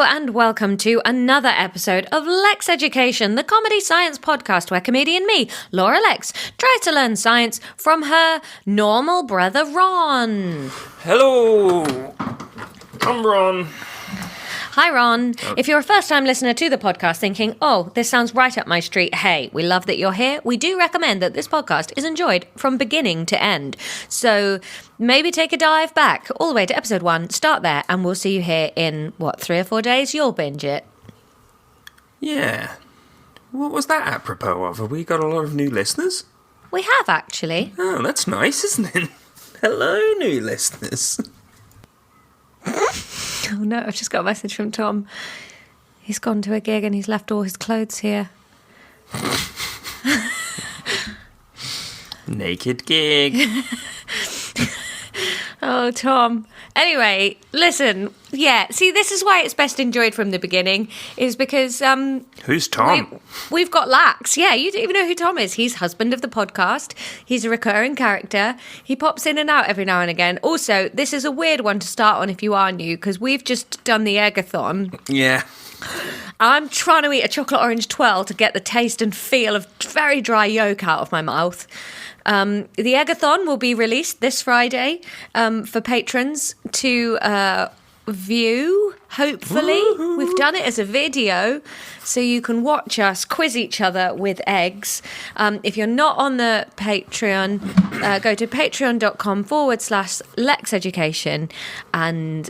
and welcome to another episode of Lexx Education, the comedy science podcast where comedian me, Laura Lexx, tries to learn science from her normal brother Ron. Hello, I'm Ron. Hi Ron. If you're a first-time listener to the podcast thinking, oh, this sounds right up my street, hey, we love that you're here. We do recommend that this podcast is enjoyed from beginning to end. So maybe take a dive back all the way to episode 1, start there, and we'll see you here in, 3 or 4 days? You'll binge it. Yeah. What was that apropos of? Have we got a lot of new listeners? We have, actually. Oh, that's nice, isn't it? Hello, new listeners. Oh no, I've just got a message from Tom. He's gone to a gig and he's left all his clothes here. Naked gig. Oh, Tom. Anyway, listen. Yeah, see, this is why it's best enjoyed from the beginning, is because... Who's Tom? We've got Lexx. Yeah, you don't even know who Tom is. He's husband of the podcast. He's a recurring character. He pops in and out every now and again. Also, this is a weird one to start on if you are new, because we've just done the eggathon. Yeah. I'm trying to eat a chocolate orange twirl to get the taste and feel of very dry yolk out of my mouth. The eggathon will be released this Friday for patrons to view, hopefully. Woo-hoo. We've done it as a video, so you can watch us quiz each other with eggs. If you're not on the Patreon, go to patreon.com/Lexx Education and...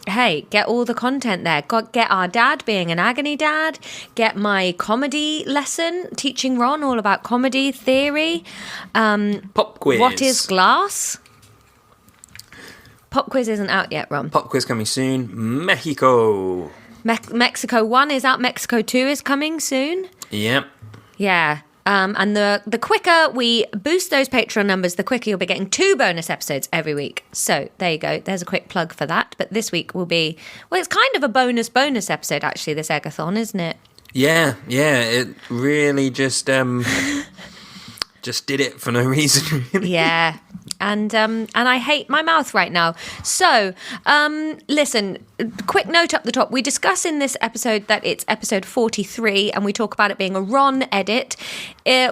hey, get all the content there. Get our dad being an agony dad. Get my comedy lesson, teaching Ron all about comedy theory. Pop quiz. What is glass? Pop quiz isn't out yet, Ron. Pop quiz coming soon. Mexico. Mexico 1 is out. Mexico 2 is coming soon. Yep. Yeah. And the quicker we boost those Patreon numbers, the quicker you'll be getting 2 bonus episodes every week. So there you go. There's a quick plug for that. But this week will be, well, it's kind of a bonus episode, actually, this eggathon, isn't it? Yeah. It really just did it for no reason, really. Yeah. And I hate my mouth right now. So, listen, quick note up the top. We discuss in this episode that it's episode 43, and we talk about it being a Ron edit.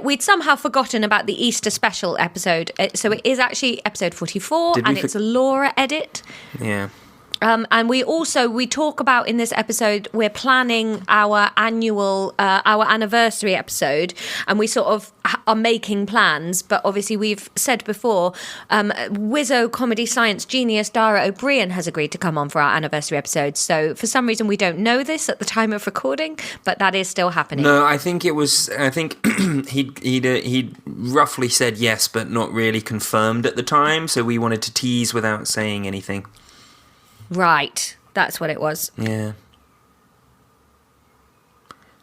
We'd somehow forgotten about the Easter special episode. So it is actually episode 44, and it's a Laura edit. Yeah. And we talk about in this episode, we're planning our our anniversary episode, and we sort of are making plans. But obviously, we've said before, Wizzo comedy science genius Dara O'Brien has agreed to come on for our anniversary episode. So for some reason, we don't know this at the time of recording, but that is still happening. No, I think he'd roughly said yes, but not really confirmed at the time. So we wanted to tease without saying anything. Right, that's what it was. Yeah.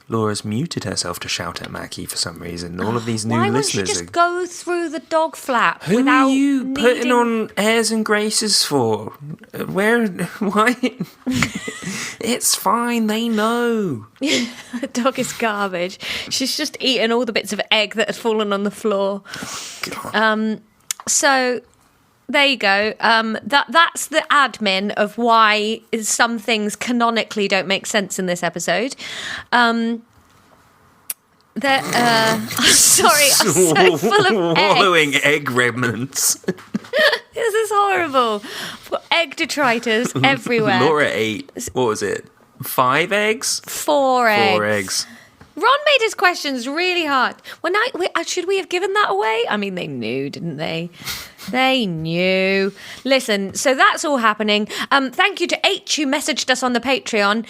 Laura's muted herself to shout at Mackie for some reason. All of these new Why listeners. Why won't you just go through the dog flap Who without are you putting needing... on airs and graces for? Where? Why? It's fine. They know. The dog is garbage. She's just eaten all the bits of egg that had fallen on the floor. God. So. There you go. That's the admin of why some things canonically don't make sense in this episode. Sorry, I'm so full of Wallowing egg remnants. This is horrible. I've got egg detritus everywhere. Laura ate, what was it, 5 eggs? 4 eggs. 4 eggs. Ron made his questions really hard. Should we have given that away? I mean, they knew, didn't they? They knew. Listen, so that's all happening. Thank you to H who messaged us on the Patreon.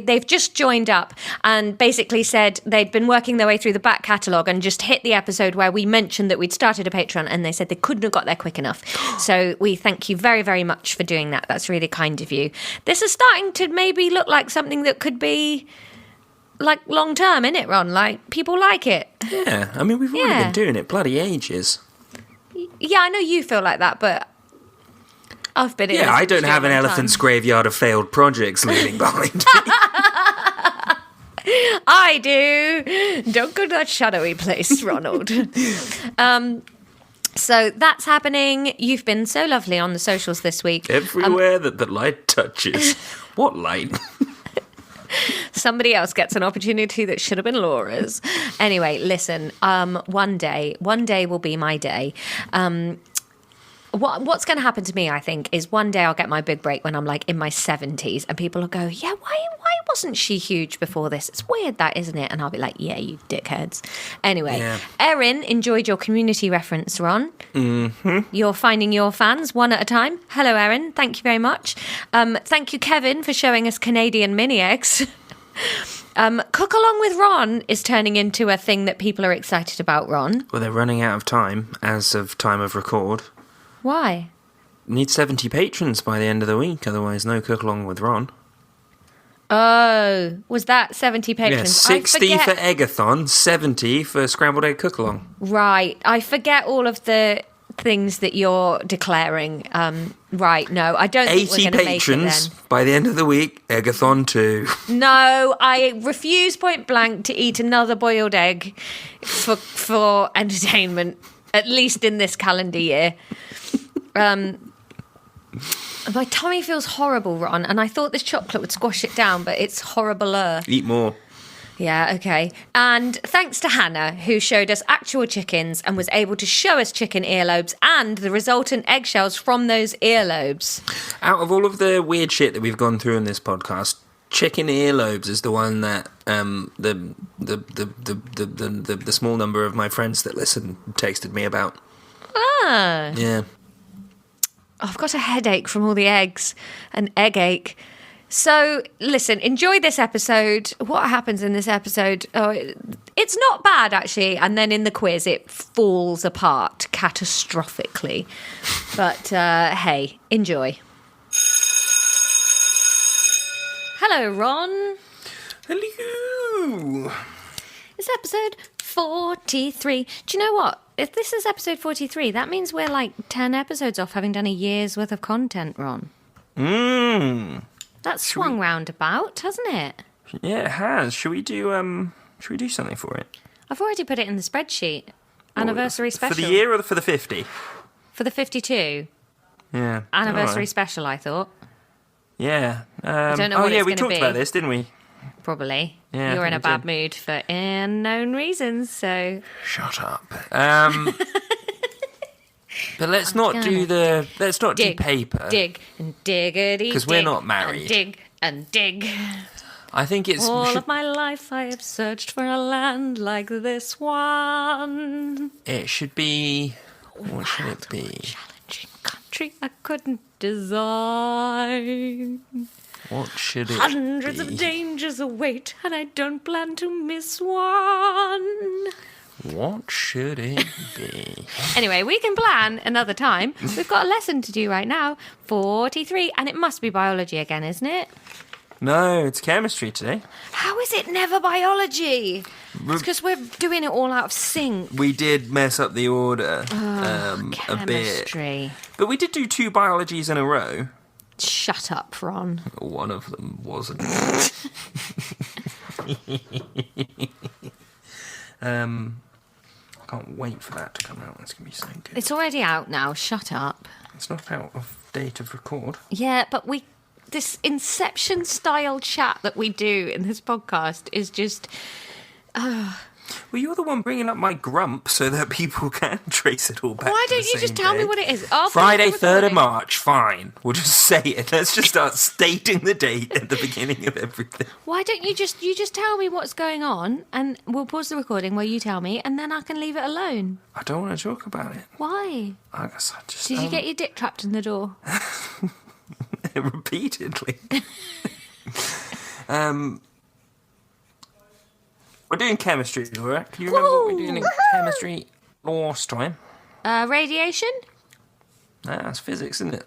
They've just joined up and basically said they'd been working their way through the back catalogue and just hit the episode where we mentioned that we'd started a Patreon, and they said they couldn't have got there quick enough. So we thank you very, very much for doing that. That's really kind of you. This is starting to maybe look like something that could be... like long term, innit, Ron? Like, people like it. Yeah, I mean, we've already been doing it bloody ages. Yeah, I know you feel like that, but I've been in I don't have an elephant's graveyard of failed projects leaving behind me. I do. Don't go to that shadowy place, Ronald. So that's happening. You've been so lovely on the socials this week. Everywhere that the light touches. What light? Somebody else gets an opportunity that should have been Laura's. Anyway, listen, one day will be my day. What's going to happen to me, I think, is one day I'll get my big break when I'm like in my 70s and people will go, yeah, why wasn't she huge before this? It's weird that, isn't it? And I'll be like, yeah, you dickheads. Anyway, yeah. Erin enjoyed your community reference, Ron. Mm-hmm. You're finding your fans one at a time. Hello, Erin. Thank you very much. Thank you, Kevin, for showing us Canadian mini eggs. Cook Along with Ron is turning into a thing that people are excited about, Ron. Well, they're running out of time as of time of record. Why? Need 70 patrons by the end of the week, otherwise no Cook Along with Ron. Oh, was that 70 patrons? Yeah, 60 for Eggathon, 70 for Scrambled Egg Cook Along. Right, I forget all of the things that you're declaring. Right, no, I don't think we're going to make it then. 80 patrons by the end of the week, Eggathon 2. No, I refuse point blank to eat another boiled egg for entertainment, at least in this calendar year. My tummy feels horrible, Ron, and I thought this chocolate would squash it down, but it's horribler. Eat more. Yeah, okay. And thanks to Hannah, who showed us actual chickens and was able to show us chicken earlobes and the resultant eggshells from those earlobes. Out of all of the weird shit that we've gone through in this podcast, chicken earlobes is the one that the small number of my friends that listen texted me about. Ah. Yeah. Oh, I've got a headache from all the eggs, an egg ache. So, listen, enjoy this episode. What happens in this episode? Oh, it's not bad, actually. And then in the quiz, it falls apart catastrophically. But, hey, enjoy. Hello, Ron. Hello. It's episode 43. Do you know what? If this is episode 43, that means we're like 10 episodes off having done a year's worth of content, Ron. That's swung roundabout, hasn't it? Yeah, it has. Should we do something for it? I've already put it in the spreadsheet. Anniversary special. For the year or for the 50? For the 52. Yeah. Anniversary special, I thought. Yeah. I don't know what it's we going to be. talked about this, didn't we? Probably. Yeah, you're in a bad mood for unknown reasons, so... Shut up. But let's not do paper. Dig and diggity. Because we're not married. And dig and dig. I think it's... All of my life I have searched for a land like this one. It should be... What should it be? Challenging country I couldn't design. What should it Hundreds be? of dangers await, and I don't plan to miss one. What should it be? Anyway, we can plan another time. We've got a lesson to do right now. 43, and it must be biology again, isn't it? No, it's chemistry today. How is it never biology? It's because we're doing it all out of sync. We did mess up the order a bit. But we did do 2 biologies in a row. Shut up, Ron. One of them wasn't. I can't wait for that to come out. It's going to be so good. It's already out now. Shut up. It's not out of date of record. Yeah, but this Inception-style chat that we do in this podcast is just... Well, you're the one bringing up my grump so that people can trace it all back. Why don't you just tell me what it is? Friday, 3rd of March, fine. We'll just say it. Let's just start stating the date at the beginning of everything. Why don't you just tell me what's going on and we'll pause the recording where you tell me and then I can leave it alone? I don't want to talk about it. Why? I guess I just... Did you get your dick trapped in the door? Repeatedly. We're doing chemistry, Laura. Can you remember what we were doing in chemistry last time? Radiation? Nah, that's physics, isn't it?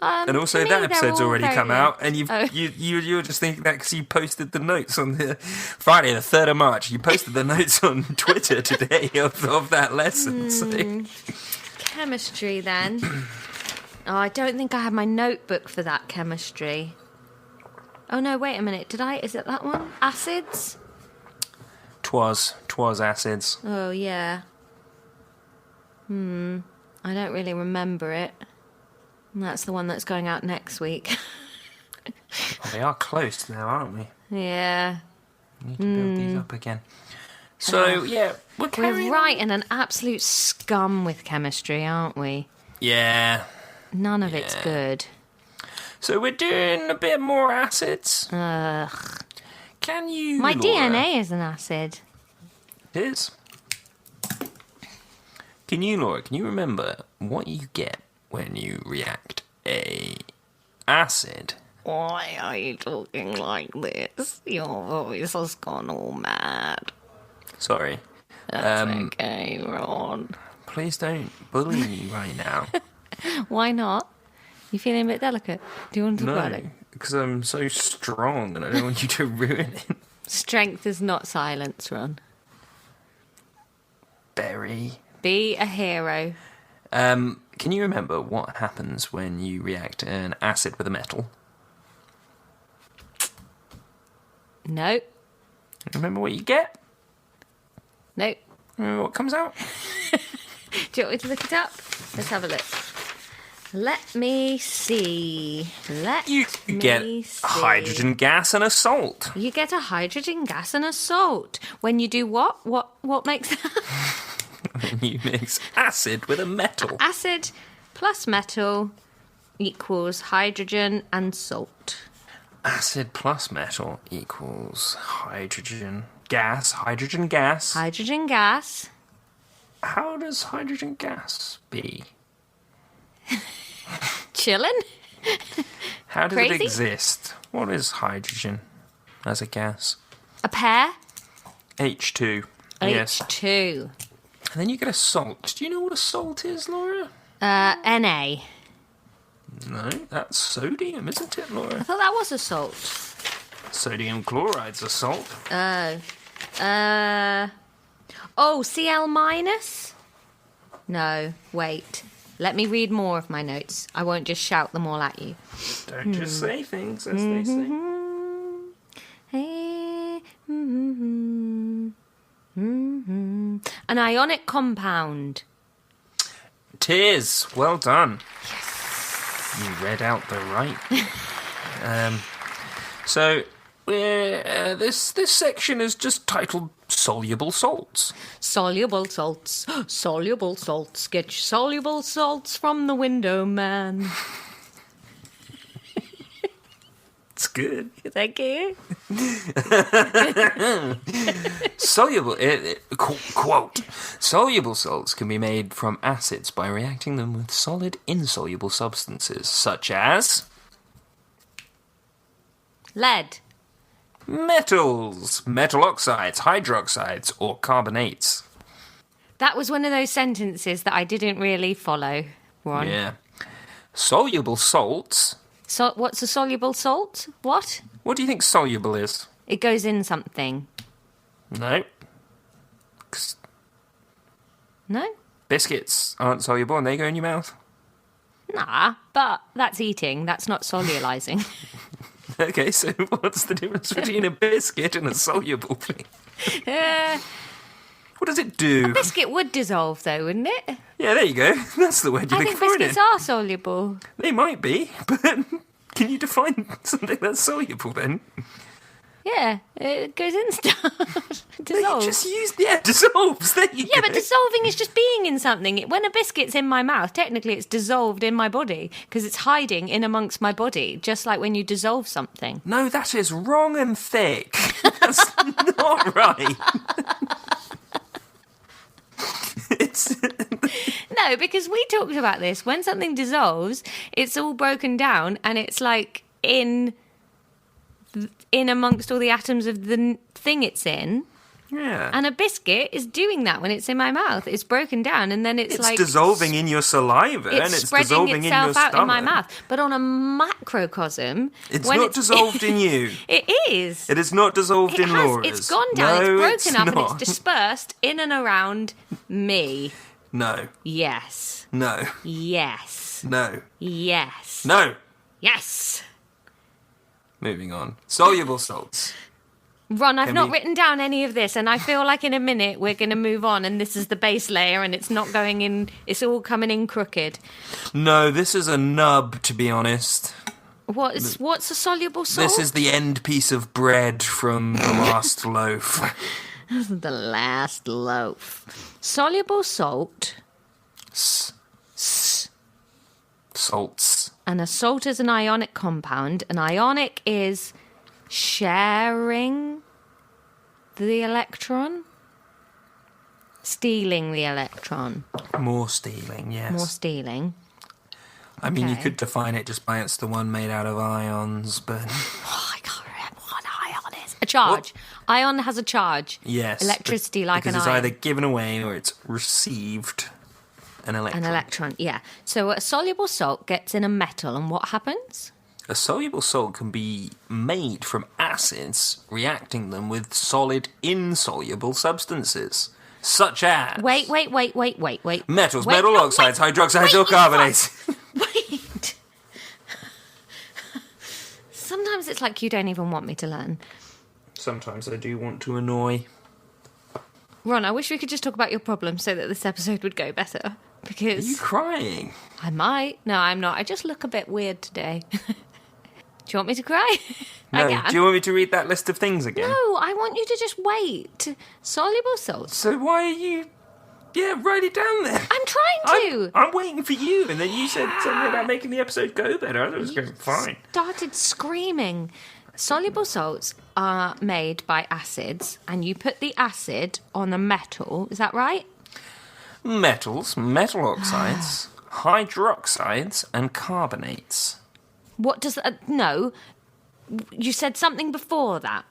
And also, that episode's already come out, and you were just thinking that because you posted the notes on the Friday, the 3rd of March. You posted the notes on Twitter today of that lesson. So. Chemistry, then. Oh, I don't think I have my notebook for that chemistry. Oh no, wait a minute. Is it that one? Acids? Twas acids. Oh, yeah. I don't really remember it. And that's the one that's going out next week. They are close now, aren't we? Yeah. We need to build these up again. So, yeah, we're writing an absolute scum with chemistry, aren't we? Yeah. None of it's good. So we're doing a bit more acids. Ugh. Can you, My Laura, DNA is an acid. It is. Can you, Laura, remember what you get when you react a acid? Why are you talking like this? Your voice has gone all mad. Sorry. That's okay, Ron. Please don't bully me right now. Why not? You feeling a bit delicate? Do you want to talk about it? No, because I'm so strong and I don't want you to ruin it. Strength is not silence, Ron. Berry. Be a hero. Can you remember what happens when you react an acid with a metal? No. Remember what you get? No. Remember what comes out? Do you want me to look it up? Let's have a look. Let me see. You get hydrogen gas and a salt. You get a hydrogen gas and a salt. When you do what? What makes that? When you mix acid with a metal. Acid plus metal equals hydrogen and salt. Acid plus metal equals hydrogen gas. Hydrogen gas. Hydrogen gas. How does hydrogen gas be? Chillin'? How does Crazy? it exist? What is hydrogen as a gas? A pair? H2. Yes. H2. And then you get a salt. Do you know what a salt is, Laura? Na. No, that's sodium, isn't it, I Laura? thought that was a salt. Sodium chloride's a salt. Cl minus? No, wait. Let me read more of my notes. I won't just shout them all at you. Don't just say things, as they say. An ionic compound. Tis. Well done. Yes. You read out the right. So, this section is just titled Soluble Salts. Soluble salts. Soluble salts. Get your soluble salts from the window man. It's good. Thank you. Quote, soluble salts can be made from acids by reacting them with solid insoluble substances, such as Lead. metals, metal oxides, hydroxides, or carbonates. That was one of those sentences that I didn't really follow, Ron. Yeah. Soluble salts. So, what's a soluble salt? What? What do you think soluble is? It goes in something. No. No? Biscuits aren't soluble and they go in your mouth. Nah, but that's eating. That's not solubilizing. Okay, so what's the difference between a biscuit and a soluble thing? What does it do? A biscuit would dissolve, though, wouldn't it? Yeah, there you go. That's the word you're I looking think for, biscuits isn't it? are soluble. They might be, but can you define something that's soluble then? Yeah, it goes in stuff. It dissolves. You just used, dissolves. There you go. Yeah, but dissolving is just being in something. When a biscuit's in my mouth, technically it's dissolved in my body because it's hiding in amongst my body, just like when you dissolve something. No, that is wrong and thick. That's not right. No, because we talked about this. When something dissolves, it's all broken down and it's like in amongst all the atoms of the thing it's in. Yeah. And a biscuit is doing that when it's in my mouth. It's broken down and then it's like... It's dissolving in your saliva and it's spreading dissolving in your itself out stomach. in my mouth. But on a macrocosm... It's when not dissolved in you. It is. It is not dissolved in Laura's. It's gone down, No, it's broken up not. and it's dispersed in and around me. No. Yes. No. Yes. No. Yes. No. Yes. Moving on. Soluble salts. Ron, I've not written down any of this, and I feel like in a minute we're going to move on, and this is the base layer, and it's not going in, it's all coming in crooked. No, this is a nub, to be honest. What's a soluble salt? This is the end piece of bread from the last loaf. The last loaf. Soluble salt. Salts. And a salt is an ionic compound. An ionic is sharing the electron. Stealing the electron. More stealing, yes. More stealing. I mean, you could define it just by it's the one made out of ions, but... I can't remember what an ion is. A charge. What? Ion has a charge. Yes. Electricity like an ion. Because it's either given away or it's received an electron. An electron, yeah. So a soluble salt gets in a metal, and what happens? A soluble salt can be made from acids, reacting them with solid insoluble substances, such as... Wait. Metals, metal oxides, hydroxides, or carbonates. Wait. Sometimes it's like you don't even want me to learn. Sometimes I do want to annoy. Ron, I wish we could just talk about your problem so that this episode would go better. Because... Are you crying? I might. No, I'm not. I just look a bit weird today. Do you want me to cry? No. Do you want me to read that list of things again? No, I want you to just wait. Soluble salts. So why are you... Yeah, write it down there. I'm trying to. I'm waiting for you, and then you said something about making the episode go better. I thought it was going fine. Started screaming. Soluble salts are made by acids, and you put the acid on a metal. Is that right? Metals, metal oxides, hydroxides, and carbonates. What does that... No. You said something before that.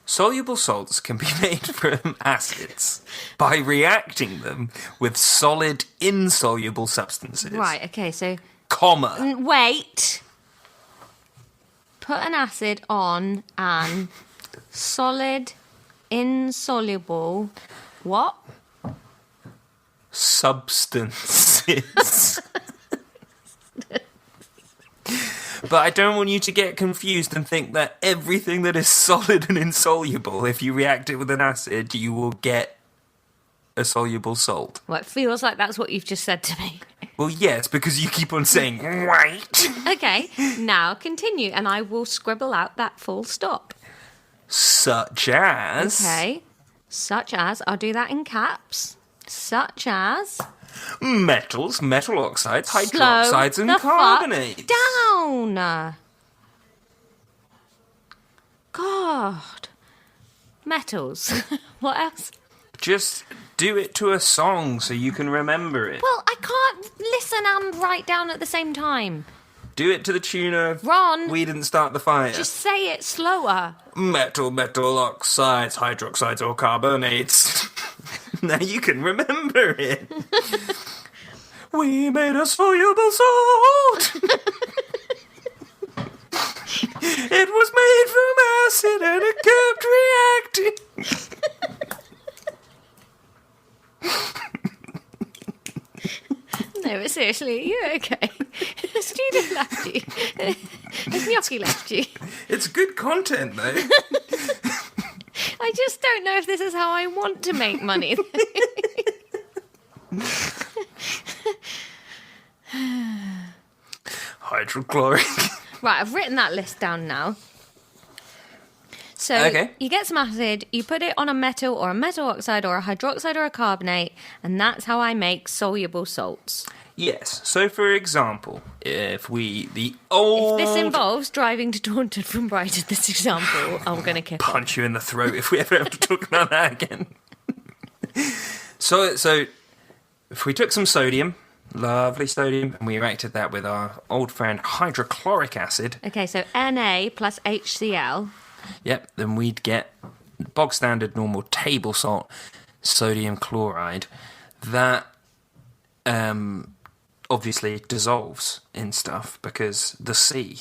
Soluble salts can be made from acids by reacting them with solid insoluble substances. Right, okay, so... Comma. Wait. Put an acid on an solid insoluble... What? Substances. But I don't want you to get confused and think that everything that is solid and insoluble, if you react it with an acid, you will get a soluble salt. Well, it feels like that's what you've just said to me. Well, yes, because you keep on saying, right. Okay, now continue, and I will scribble out that full stop. Such as... Okay, such as, I'll do that in caps. Such as... Metals, metal oxides, hydroxides, and carbonates. Down. God. Metals. What else? Just do it to a song so you can remember it. Well, I can't listen and write down at the same time. Do it to the tune of Ron. We Didn't Start the Fire. Just say it slower. Metal oxides, hydroxides, or carbonates. Now you can remember it. We made a soluble salt. It was made from acid and it kept reacting. No, but seriously, are you okay? Has Judith left you? Has Gnocchi left you? It's good content, though. I just don't know if this is how I want to make money. Hydrochloric. Right, I've written that list down now. So you get some acid, you put it on a metal or a metal oxide or a hydroxide or a carbonate, and that's how I make soluble salts. Yes. So, for example, if this involves driving to Taunton from Brighton, this example, I'm going to kick punch you in the throat if we ever have to talk about that again. So if we took some sodium, lovely sodium, and we reacted that with our old friend hydrochloric acid. Okay, so Na plus HCl. Yep, then we'd get bog standard normal table salt, sodium chloride. That obviously dissolves in stuff because the sea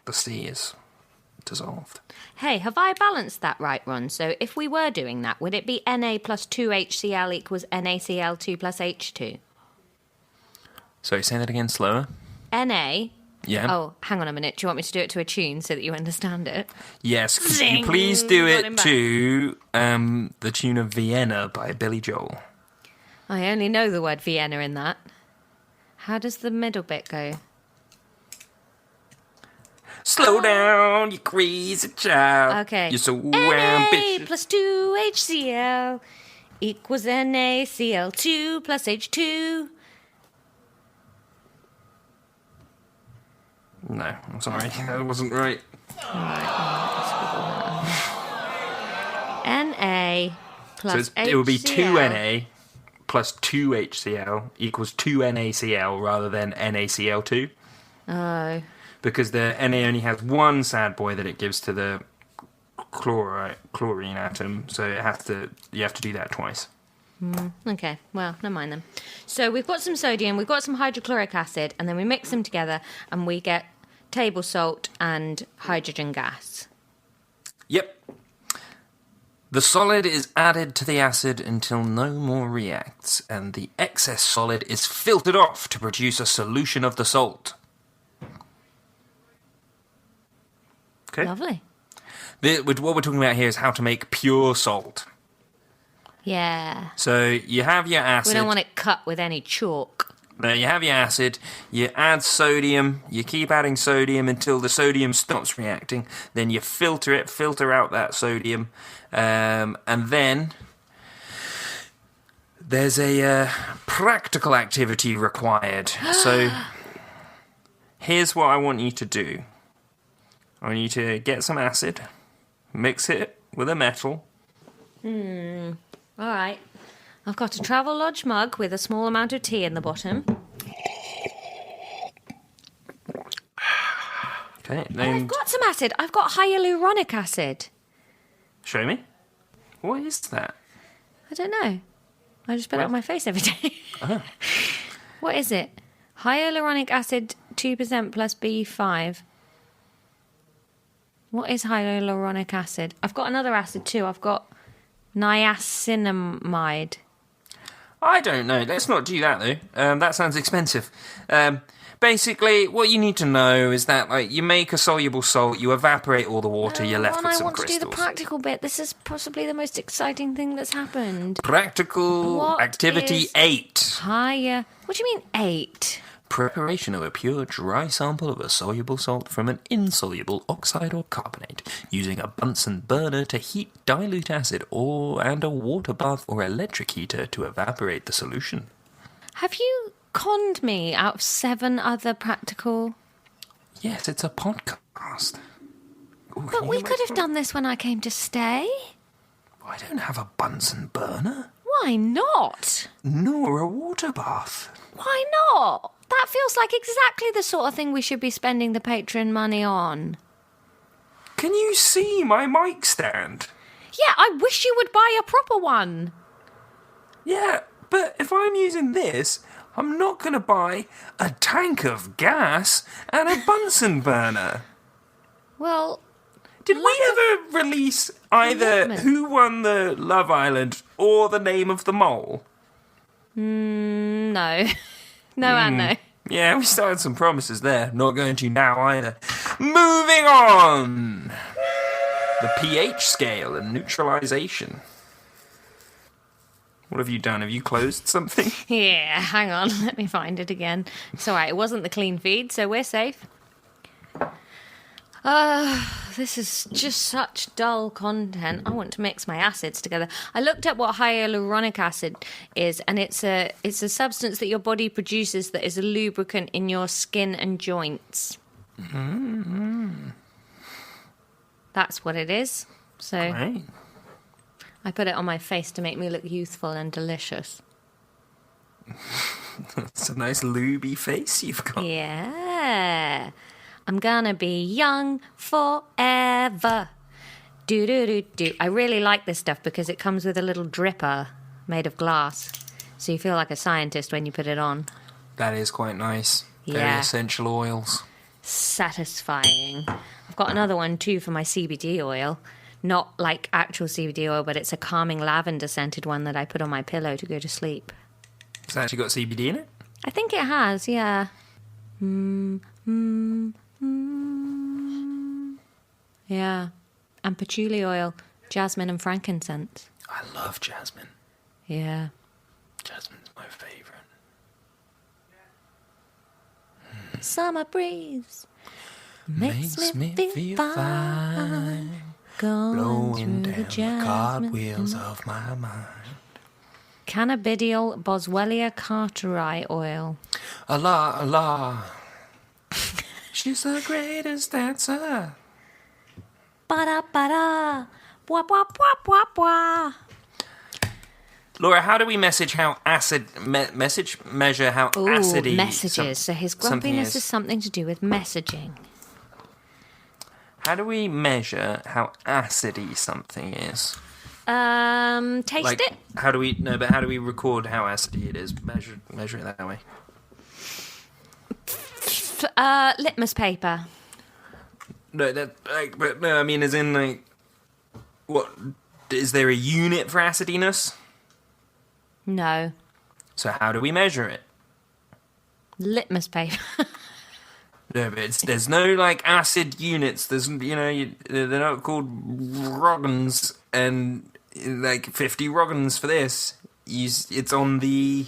is dissolved. Hey, have I balanced that right, Ron? So if we were doing that, would it be Na plus 2HCl equals NaCl2 plus H2? Sorry, say that again slower. Na Yeah. Oh, hang on a minute. Do you want me to do it to a tune so that you understand it? Yes. Could Zing! you please do Got it him back. to the tune of Vienna by Billy Joel. I only know the word Vienna in that. How does the middle bit go? Slow down, you crazy child. Okay. You're so Na ambitious. plus 2HCl equals NaCl2 plus H2. No, I'm sorry. That wasn't right. Na plus So it would be HCl. 2Na plus 2HCl equals 2NaCl rather than NaCl2. Oh. Because the Na only has one sad boy that it gives to the chlorine atom, so you have to do that twice. Okay, well, never mind then. So we've got some sodium, we've got some hydrochloric acid, and then we mix them together and we get table salt and hydrogen gas. Yep. The solid is added to the acid until no more reacts, and the excess solid is filtered off to produce a solution of the salt. Okay. Lovely. What we're talking about here is how to make pure salt. Yeah. So you have your acid. We don't want it cut with any chalk. There you have your acid. You add sodium. You keep adding sodium until the sodium stops reacting. Then you filter out that sodium. And then there's a practical activity required. So here's what I want you to do. I want you to get some acid, mix it with a metal. All right. I've got a Travelodge mug with a small amount of tea in the bottom. Okay, Oh, then I've got some acid. I've got hyaluronic acid. show me. What is that? I don't know. I just put it on my face every day. What is it? Hyaluronic acid 2% plus B5. What is hyaluronic acid? I've got another acid too. I've got niacinamide. I don't know. Let's not do that though. That sounds expensive. Basically, what you need to know is that, like, you make a soluble salt, you evaporate all the water, you're left with some I want crystals. to do the practical bit. This is possibly the most exciting thing that's happened. Practical What activity is 8. Higher. What do you mean 8? Preparation of a pure dry sample of a soluble salt from an insoluble oxide or carbonate, using a Bunsen burner to heat dilute acid and a water bath or electric heater to evaporate the solution. Have you conned me out of 7 other practical... Yes, it's a podcast. Ooh, But we could have done this when I came to stay. I don't have a Bunsen burner, Why not? nor a water bath. Why not? That feels like exactly the sort of thing we should be spending the Patreon money on. Can you see my mic stand? Yeah, I wish you would buy a proper one. Yeah, but if I'm using this, I'm not going to buy a tank of gas and a Bunsen burner. Well, Did we ever release either commitment. Who Won the Love Island or The Name of the Mole? no. No and no. Yeah, we started some promises there. Not going to now either. Moving on! The pH scale and neutralization. What have you done? Have you closed something? Yeah, hang on. Let me find it again. It's all right. It wasn't the clean feed, so we're safe. This is just such dull content. I want to mix my acids together. I looked up what hyaluronic acid is, and it's a substance that your body produces that is a lubricant in your skin and joints. Mm-hmm. That's what it is. So Right. I put it on my face to make me look youthful and delicious. It's a nice lubey face you've got. Yeah. I'm gonna be young forever. Do do do do. I really like this stuff because it comes with a little dripper made of glass. So you feel like a scientist when you put it on. That is quite nice. Very Yeah. essential oils. Satisfying. I've got another one too for my CBD oil. Not like actual CBD oil, but it's a calming lavender scented one that I put on my pillow to go to sleep. It's actually got CBD in it? I think it has, yeah. Yeah. And patchouli oil, jasmine and frankincense. I love jasmine. Yeah. Jasmine's my favourite. Summer breeze makes me feel fine. Blowing Through the down the jasmine. cartwheels of my mind. Cannabidiol Boswellia carteri oil. Allah, Allah. She's the greatest dancer. Ba-da-ba-da. Bwa-bwa-bwa-bwa-bwa. Laura, how do we message how acid... measure how acidy... messages. So his grumpiness is something to do with messaging. How do we measure how acidy something is? Taste it. How do we... No, but how do we record how acidy it is? Measure it that way. Litmus paper. No, I mean, as in, like... What... Is there a unit for acidiness? No. So how do we measure it? Litmus paper. No, but there's no, like, acid units. There's, they're not called Roggins and, like, 50 Roggins for this. It's on the...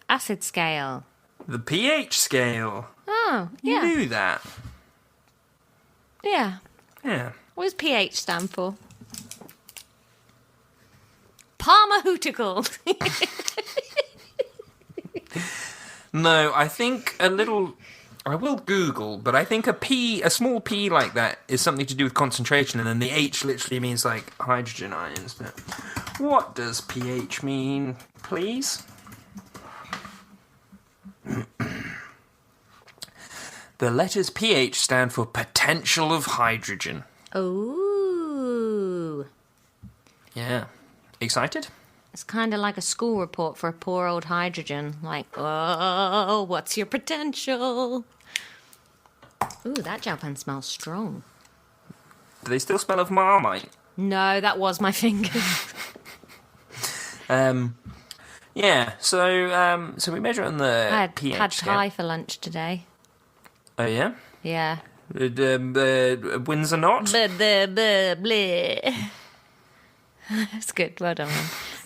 Acid scale. The pH scale. Oh, yeah. You knew that. Yeah. Yeah. What does pH stand for? Parmahootical. No, I think a little... I will Google, but I think a small p like that is something to do with concentration, and then the H literally means, like, hydrogen ions. But what does pH mean, please? The letters pH stand for potential of hydrogen. Ooh. Yeah. Excited? It's kind of like a school report for a poor old hydrogen. Like, oh, what's your potential? Ooh, that gel pen smells strong. Do they still smell of Marmite? No, that was my fingers. Yeah, so we measure on the I pH had scale. Thai for lunch today. Oh, yeah? Yeah. Windsor Knot? Blah, blah, blah, blah. That's good. Well done,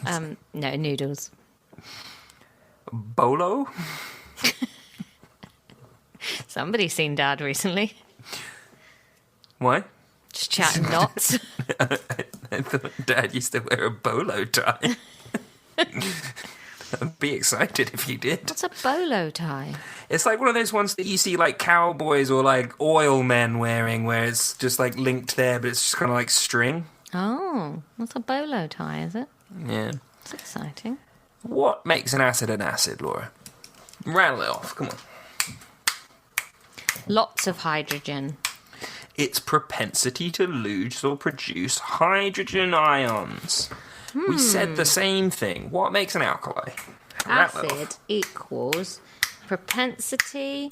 man. No, noodles. Bolo? Somebody's seen Dad recently. Why? Just chatting knots. I thought Dad used to wear a bolo tie. I'd be excited if you did. What's a bolo tie? It's like one of those ones that you see like cowboys or like oil men wearing, where it's just like linked there, but it's just kind of like string. Oh, what's a bolo tie, is it? Yeah. That's exciting. What makes an acid, Laura? Rattle it off, come on. Lots of hydrogen. Its propensity to lose or produce hydrogen ions. We said the same thing. What makes an alkali? Rattle it off. Acid equals propensity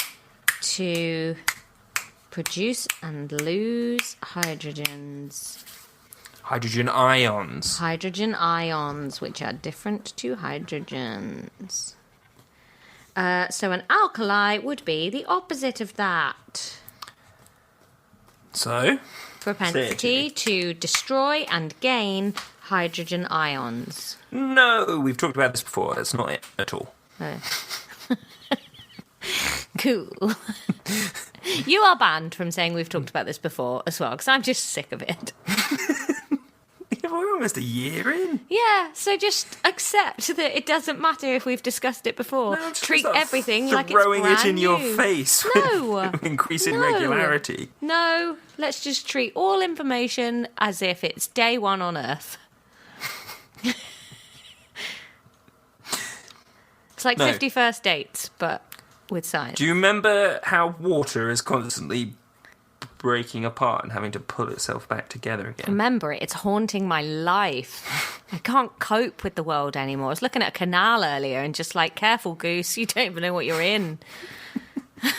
to produce and lose hydrogens. Hydrogen ions. Hydrogen ions, which are different to hydrogens. So an alkali would be the opposite of that. So? Propensity to destroy and gain hydrogen ions. No, we've talked about this before. That's not it at all. Oh. Cool. You are banned from saying we've talked about this before as well, because I'm just sick of it. We're almost a year in. Yeah, so just accept that it doesn't matter if we've discussed it before. No, just Treat start everything like it's throwing brand it in new. your face. No. With increasing No. regularity. No, let's just treat all information as if it's day one on Earth. It's like No. 50 first dates, but with science. Do you remember how water is constantly breaking apart and having to pull itself back together again? Remember it, it's haunting my life. I can't cope with the world anymore. I was looking at a canal earlier and just like, careful, goose, you don't even know what you're in. I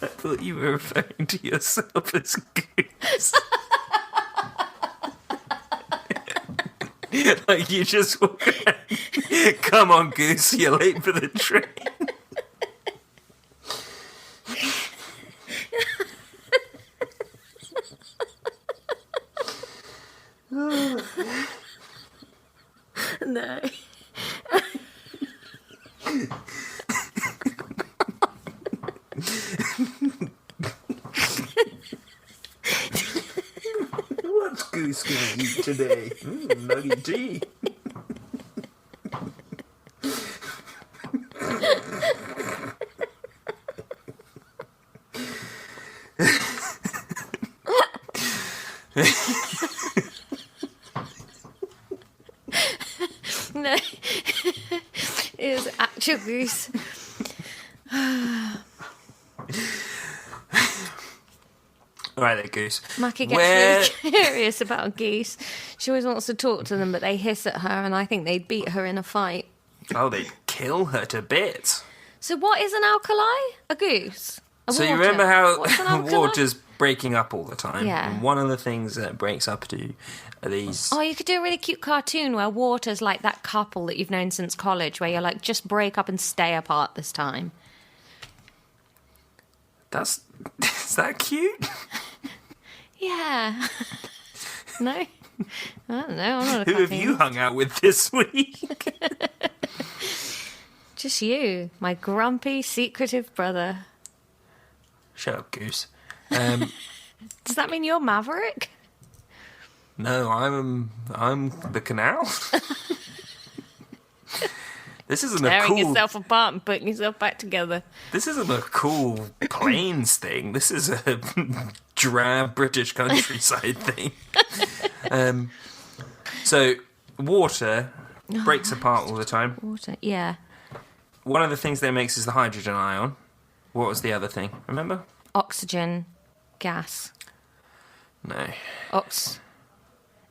thought you were referring to yourself as goose. Like you just walk around. Come on, Goose, you're late for the train. No. What's Goose going to eat today? Nugget tea. No. It was actual Goose. All right, there, Goose. Mackie gets really curious about geese. She always wants to talk to them, but they hiss at her, and I think they'd beat her in a fight. Oh, they'd kill her to bits. So what is an alkali? A goose? So you water? remember how What's an alkali? water's breaking up all the time? Yeah. And one of the things that it breaks up to are these... Oh, you could do a really cute cartoon where water's like that couple that you've known since college, where you're like, just break up and stay apart this time. Is that cute? Yeah. No? I don't know. I'm not a Who have you hung out with this week? Just you, my grumpy, secretive brother. Shut up, Goose. Does that mean you're Maverick? No, I'm the canal. This isn't a Tearing cool... yourself apart and putting yourself back together. This isn't a cool plains thing. This is a drab British countryside thing. So, water breaks apart all the time. Water, yeah. One of the things that it makes is the hydrogen ion. What was the other thing? Remember? Oxygen, gas, No.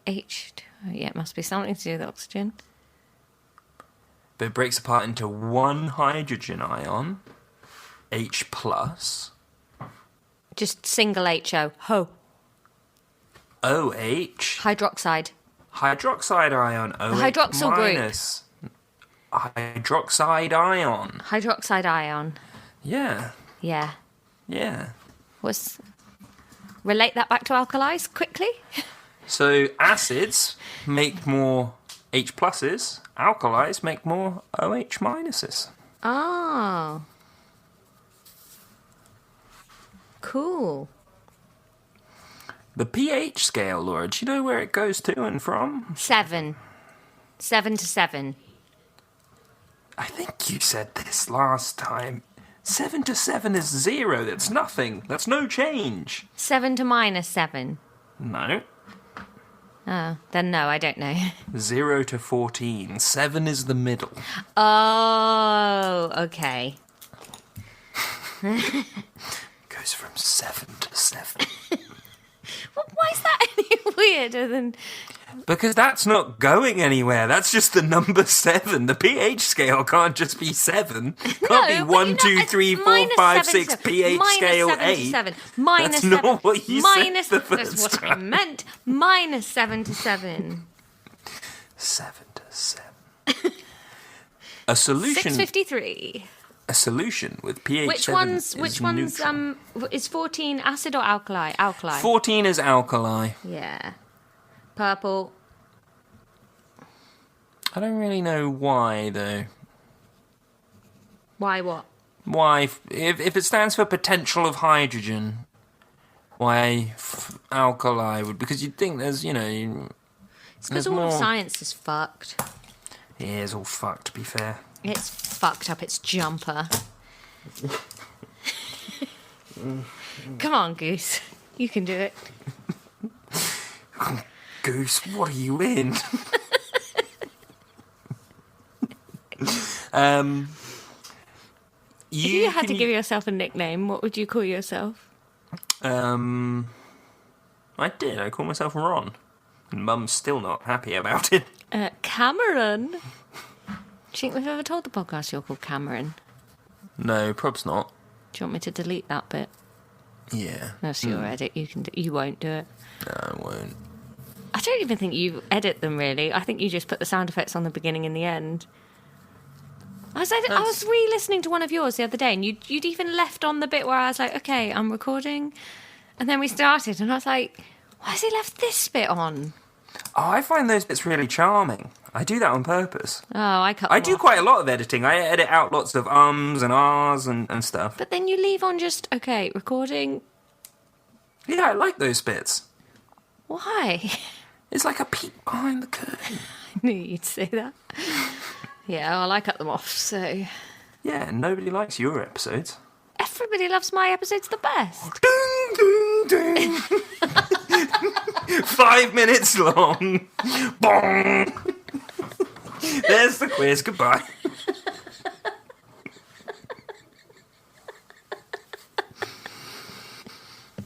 H2. Yeah, it must be something to do with oxygen. But it breaks apart into one hydrogen ion, H+. Just single HO. Ho. OH. Hydroxide. Hydroxide ion. OH hydroxyl group. minus. Hydroxide ion. Hydroxide ion. Yeah. Yeah. Yeah. Relate that back to alkalis quickly? So acids make more H pluses, alkalis make more OH minuses. Oh. Cool. The pH scale, Laura, do you know where it goes to and from? 7. 7 to 7. I think you said this last time. 7 to 7 is 0. That's nothing. That's no change. 7 to -7. No. Oh, then no, I don't know. 0 to 14. 7 is the middle. Oh, okay. Goes from 7 to 7. Why is that any weirder than... Because that's not going anywhere. That's just the number 7. The pH scale can't just be 7. Can't be 1, 2, 3, 4, 5, 6, pH scale 8. Minus That's not what you said the first That's what I time. meant. -7 to 7. 7 to 7. A solution. 653. A solution with pH Which 7 one's is neutral. is 14 acid or alkali? Alkali. 14 is alkali. Yeah. Purple. I don't really know why, though. Why what? Why, if it stands for potential of hydrogen, why alkali would... Because you'd think there's, It's because there's all of more... science is fucked. Yeah, it's all fucked, to be fair. It's fucked up its jumper. Come on, Goose. You can do it. Goose, what are you in? If you had to give yourself a nickname, what would you call yourself? I did. I call myself Ron. And Mum's still not happy about it. Cameron. Do you think we've ever told the podcast you're called Cameron? No, prob's not. Do you want me to delete that bit? Yeah. That's your edit. You won't do it. No, I won't. I don't don't even think you edit them, really. I think you just put the sound effects on the beginning and the end. I was re-listening to one of yours the other day, and you'd even left on the bit where I was like, okay, I'm recording. And then we started, and I was like, why has he left this bit on? Oh, I find those bits really charming. I do that on purpose. Oh, I do off. Quite a lot of editing. I edit out lots of ums and ahs and stuff. But then you leave on just, okay, recording. Yeah, I like those bits. Why? It's like a peek behind the curtain. I knew you'd say that. Yeah, well, I cut them off, so... Yeah, nobody likes your episodes. Everybody loves my episodes the best. Ding, ding, ding. 5 minutes long. Bong. There's the quiz. Goodbye.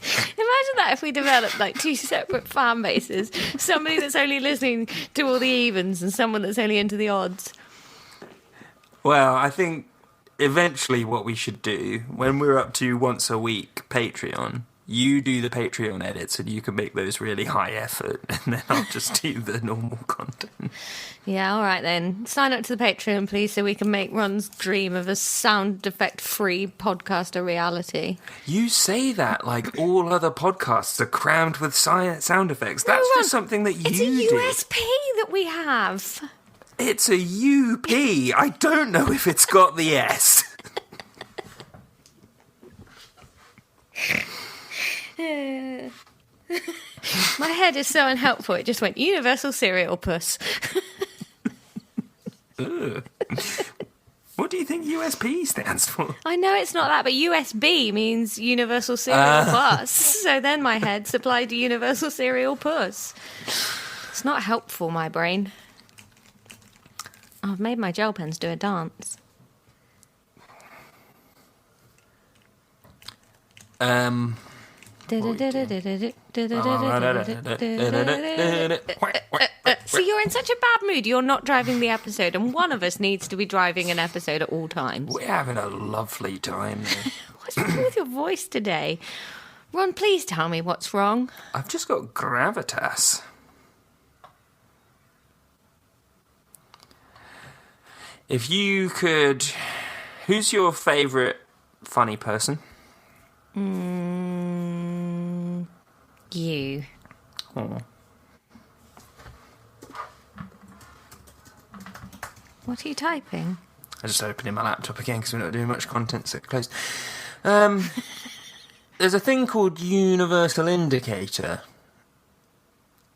Imagine that if we developed like 2 separate fan bases. Somebody that's only listening to all the evens and someone that's only into the odds. Well, I think eventually what we should do, when we're up to once a week Patreon, you do the Patreon edits and you can make those really high effort, and then I'll just do the normal content. Yeah, all right then. Sign up to the Patreon, please, so we can make Ron's dream of a sound effect-free podcast a reality. You say that like all other podcasts are crammed with sound effects. That's just something that you do. It's a USP that we have. It's a UP. I don't know if it's got the S. My head is so unhelpful, it just went universal cereal puss. What do you think USP stands for? I know it's not that, but USB means universal cereal puss. So then my head supplied to universal cereal puss. It's not helpful, my brain. I've made my gel pens do a dance. So you're in such a bad mood, you're not driving the episode, and one of us needs to be driving an episode at all times. We're having a lovely time. What's wrong with your voice today? Ron, please tell me what's wrong. I've just got gravitas. If you could... Who's your favourite funny person? You. Oh. What are you typing? I just opening my laptop again because we're not doing much content, so it's closed. There's a thing called universal indicator,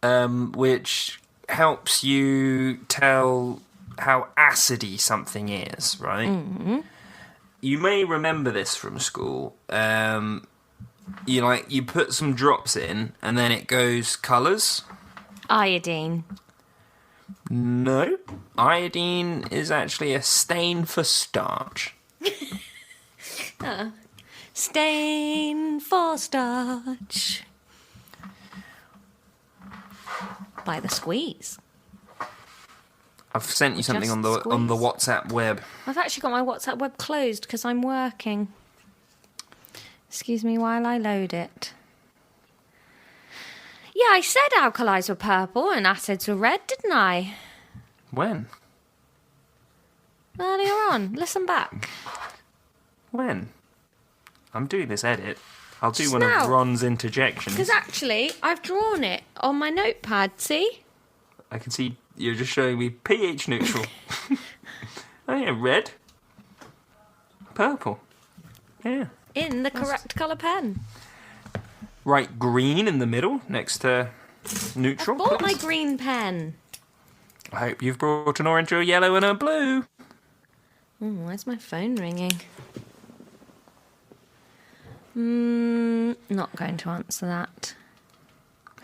which helps you tell how acidy something is, right? Mm-hmm. You may remember this from school. You put some drops in, and then it goes colours. Iodine. No. Iodine is actually a stain for starch. Stain for starch. By the squeeze. I've sent you something on the WhatsApp web. I've actually got my WhatsApp web closed because I'm working. Excuse me while I load it. Yeah, I said alkalis were purple and acids were red, didn't I? When? Earlier on. Listen back. When? I'm doing this edit. I'll do Just one now. of Ron's interjections. Because actually, I've drawn it on my notepad, see? I can see you're just showing me pH neutral. Oh yeah, red. Purple. Yeah. In the correct colour pen. Right, green in the middle, next to neutral. I bought my please. green pen. I hope you've brought an orange, a yellow and a blue. Where's my phone ringing? Not going to answer that.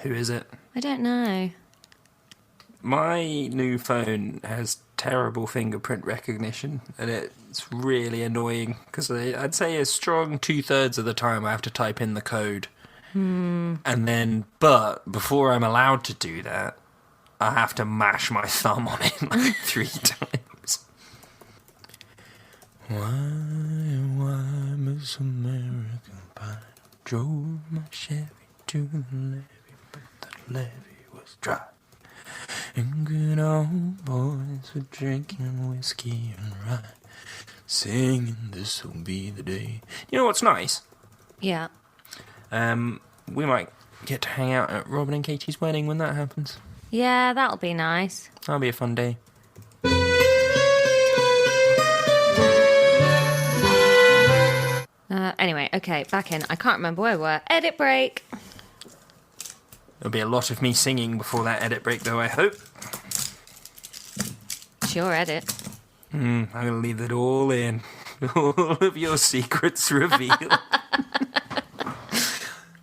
Who is it? I don't know. My new phone has terrible fingerprint recognition, and it's really annoying, because I'd say a strong 2/3 of the time I have to type in the code. And then, but before I'm allowed to do that, I have to mash my thumb on it like 3 times. Why, Miss American Pie drove my Chevy to the levee, but the levee was dry. And good old boys were drinking whiskey and rye, singing "This'll be the day." You know what's nice? Yeah. We might get to hang out at Robin and Katie's wedding when that happens. Yeah, that'll be nice. That'll be a fun day. Anyway, okay, back in. I can't remember where we were. Edit break. There'll be a lot of me singing before that edit break, though, I hope. It's your edit. I'm going to leave it all in. All of your secrets revealed.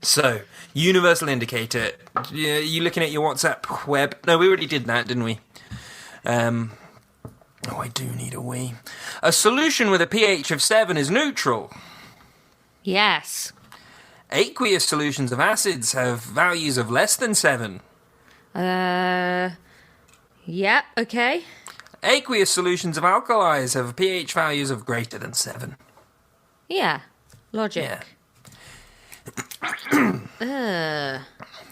So, universal indicator. You looking at your WhatsApp web? No, we already did that, didn't we? I do need a wee. A solution with a pH of 7 is neutral. Yes. Aqueous solutions of acids have values of less than 7. Yeah, okay. Aqueous solutions of alkalis have pH values of greater than 7. Yeah, logic. Yeah.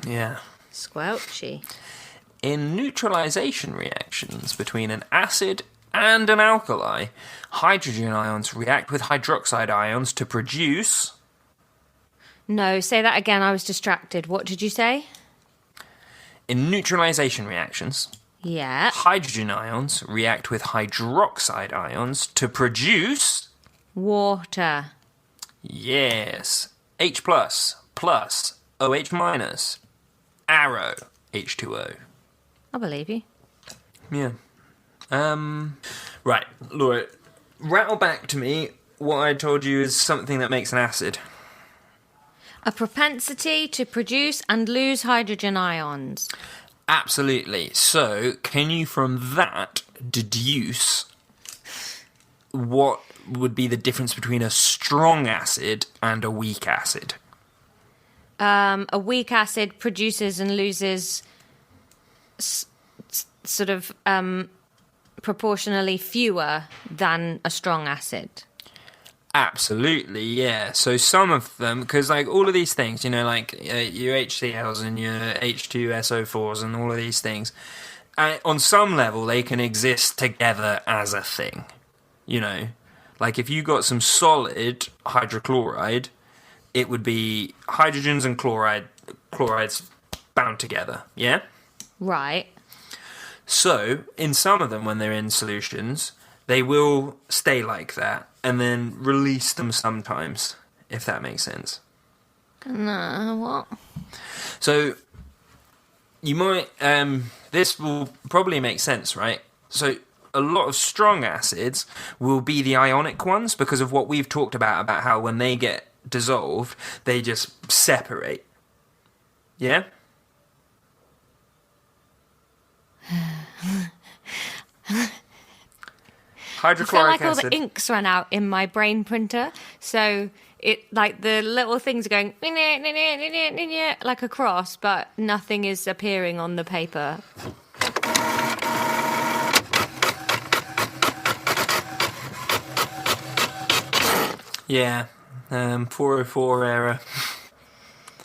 Yeah. Squelchy. In neutralization reactions between an acid and an alkali, hydrogen ions react with hydroxide ions to produce... No, say that again, I was distracted. What did you say? In neutralization reactions, Yeah. hydrogen ions react with hydroxide ions to produce... Water. Yes. H+, plus, OH-, arrow, H2O. I believe you. Yeah. Right, Laura, rattle back to me what I told you is something that makes an acid. A propensity to produce and lose hydrogen ions. Absolutely. So, can you from that deduce what would be the difference between a strong acid and a weak acid? A weak acid produces and loses sort of proportionally fewer than a strong acid. Absolutely, yeah. So some of them, because like all of these things, you know, like your HCl's and your H2SO4s and all of these things, on some level they can exist together as a thing, you know. Like if you got some solid hydrochloride, it would be hydrogens and chlorides bound together, yeah? Right. So, in some of them, when they're in solutions, they will stay like that and then release them sometimes, if that makes sense. No, what? So, you might... this will probably make sense, right? So, a lot of strong acids will be the ionic ones because of what we've talked about how when they get dissolved, they just separate. Yeah? Hydrochloric I feel like acid. all the inks ran out in my brain printer, so it like the little things are going like a cross, but nothing is appearing on the paper. Yeah, 404 error.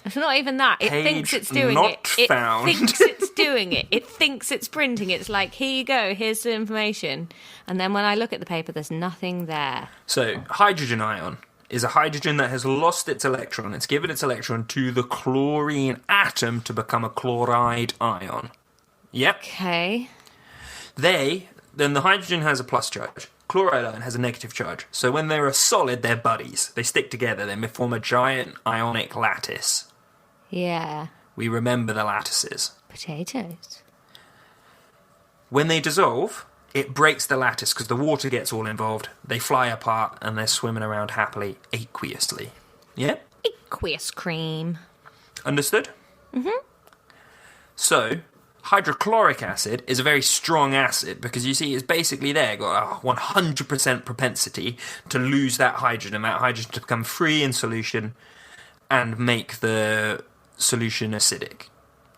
It's not even that. It Page thinks it's doing not it. It found. thinks it's doing it. It thinks it's printing. It's like, here you go, here's the information. And then when I look at the paper, there's nothing there. So, hydrogen ion is a hydrogen that has lost its electron. It's given its electron to the chlorine atom to become a chloride ion. Yep. Okay. Then the hydrogen has a plus charge. Chloride ion has a negative charge. So when they're a solid, they're buddies. They stick together. They form a giant ionic lattice. Yeah. We remember the lattices. Potatoes. When they dissolve, it breaks the lattice because the water gets all involved. They fly apart and they're swimming around happily, aqueously. Yeah? Aqueous cream. Understood? Mm-hmm. So, hydrochloric acid is a very strong acid because you see it's basically there, got a 100% propensity to lose that hydrogen to become free in solution and make the solution acidic.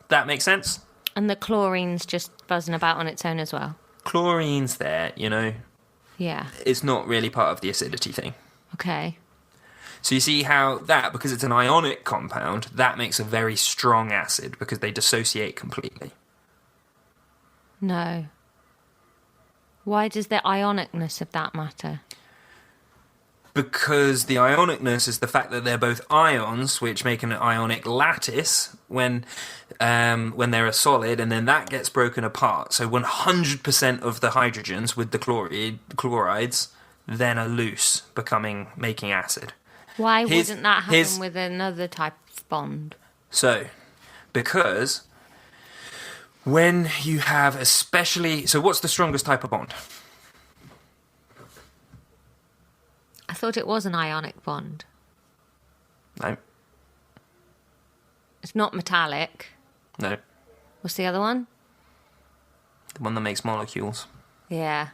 That makes sense? And the chlorine's just buzzing about on its own as well. Chlorine's there, you know. Yeah. It's not really part of the acidity thing. Okay. So you see how that, because it's an ionic compound, that makes a very strong acid because they dissociate completely. No. Why does the ionicness of that matter? Because the ionicness is the fact that they're both ions, which make an ionic lattice when they're a solid, and then that gets broken apart. So 100% of the hydrogens with the chlorides then are loose, making acid. Why wouldn't that happen with another type of bond? So, because when you have so what's the strongest type of bond? I thought it was an ionic bond. No. It's not metallic. No. What's the other one? The one that makes molecules. Yeah.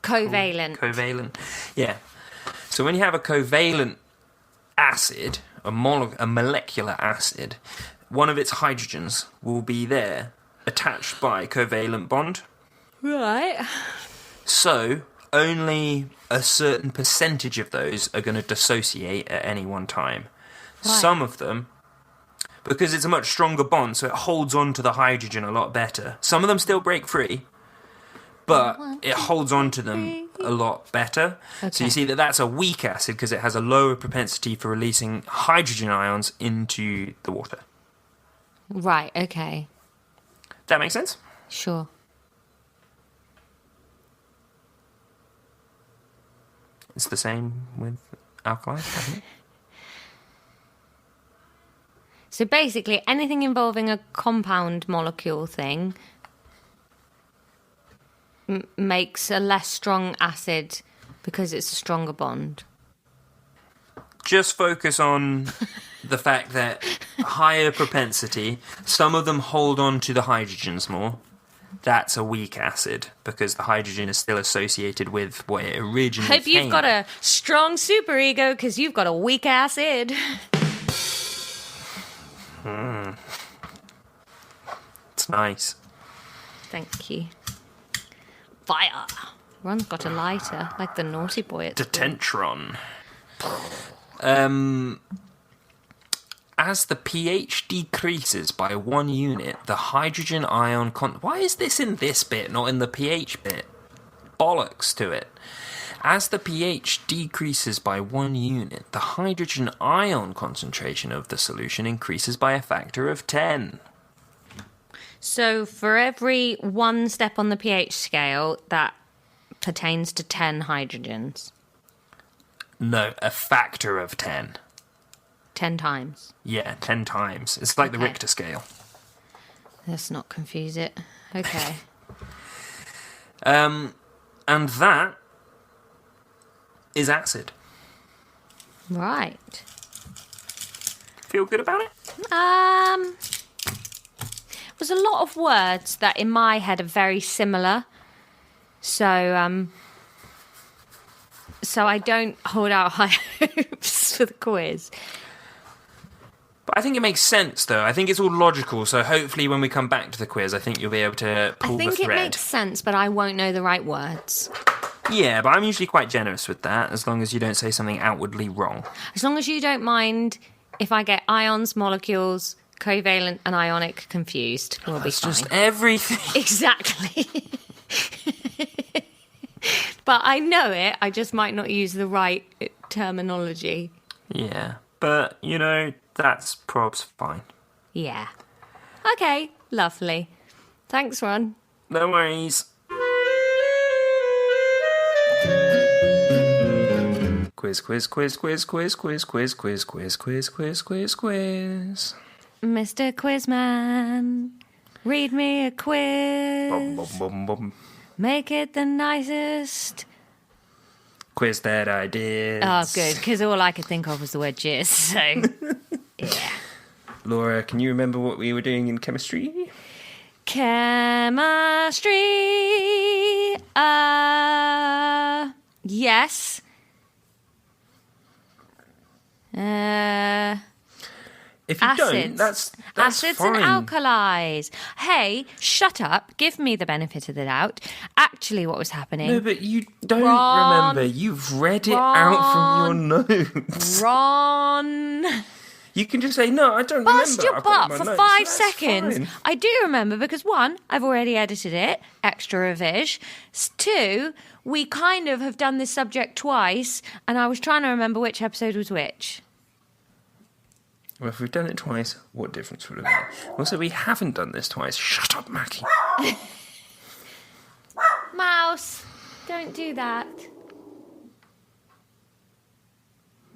Covalent. Covalent. Yeah. So when you have a covalent acid, a molecular acid, one of its hydrogens will be there attached by a covalent bond. Right. So only a certain percentage of those are going to dissociate at any one time. Right. Some of them, because it's a much stronger bond, so it holds on to the hydrogen a lot better. Some of them still break free, but it holds on to them a lot better. Okay. So you see that's a weak acid because it has a lower propensity for releasing hydrogen ions into the water. Right, okay. That makes sense? Sure. It's the same with alkalis, isn't it? So basically, anything involving a compound molecule thing makes a less strong acid because it's a stronger bond. Just focus on the fact that higher propensity, some of them hold on to the hydrogens more. That's a weak acid because the hydrogen is still associated with what it originally Hope you've got a strong superego because you've got a weak acid. It's nice. Thank you. Fire. Ron's got a lighter, like the naughty boy at Detentron. As the pH decreases by 1 unit, the hydrogen ion Why is this in this bit, not in the pH bit? Bollocks to it. As the pH decreases by 1 unit, the hydrogen ion concentration of the solution increases by a factor of 10. So for every 1 step on the pH scale, that pertains to 10 hydrogens. No, a factor of 10. 10 times? Yeah, 10 times. It's like the Richter scale. Let's not confuse it. Okay. And that is acid. Right. Feel good about it? There's a lot of words that in my head are very similar. So I don't hold out high hopes for the quiz. But I think it makes sense, though. I think it's all logical, so hopefully when we come back to the quiz, I think you'll be able to pull the thread. I think it makes sense, but I won't know the right words. Yeah, but I'm usually quite generous with that, as long as you don't say something outwardly wrong. As long as you don't mind if I get ions, molecules, covalent and ionic confused, we'll be fine. It's just everything. Exactly. But I know it, I just might not use the right terminology. Yeah, but, that's probs fine. Yeah. Okay, lovely. Thanks, Ron. No worries. Quiz. Mr. Quizman, read me a quiz. Make it the nicest quiz that I did. Oh, good, because all I could think of was the word jizz, so... Yeah. Laura, can you remember what we were doing in chemistry? Chemistry. Yes. If you don't, that's acids fine. And alkalis. Hey, shut up. Give me the benefit of the doubt. Actually, what was happening... No, but you don't remember. You've read it out from your notes. Ron... You can just say, no, I don't Bust remember. your I've got butt it for in my notes. 5 That's seconds. fine. I do remember because 1, I've already edited it, extra revision. 2, we kind of have done this subject twice, and I was trying to remember which episode was which. Well, if we've done it twice, what difference would it make? Also, we haven't done this twice. Shut up, Mackie. Mouse, don't do that.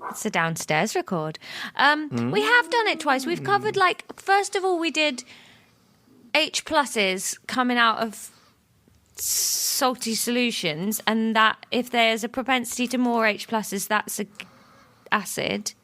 It's a downstairs record. We have done it twice. We've covered, first of all, we did H pluses coming out of salty solutions, and that if there's a propensity to more H pluses, that's a acid.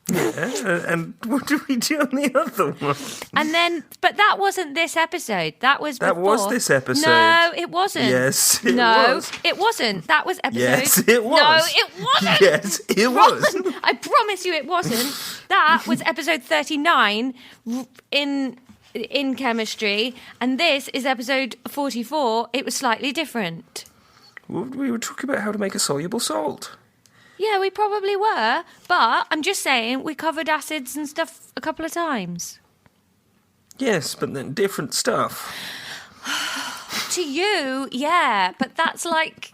Yeah, and what did we do on the other one? And then, but that wasn't this episode. That was before. That was this episode. No, it wasn't. Yes, it no, was. it wasn't. That was episode. Yes, it was. No, it wasn't. Yes, it was. I promise you, it wasn't. That was episode 39 in chemistry, and this is episode 44. It was slightly different. Well, we were talking about how to make a soluble salt. Yeah, we probably were, but I'm just saying we covered acids and stuff a couple of times. Yes, but then different stuff. To you, yeah, but that's like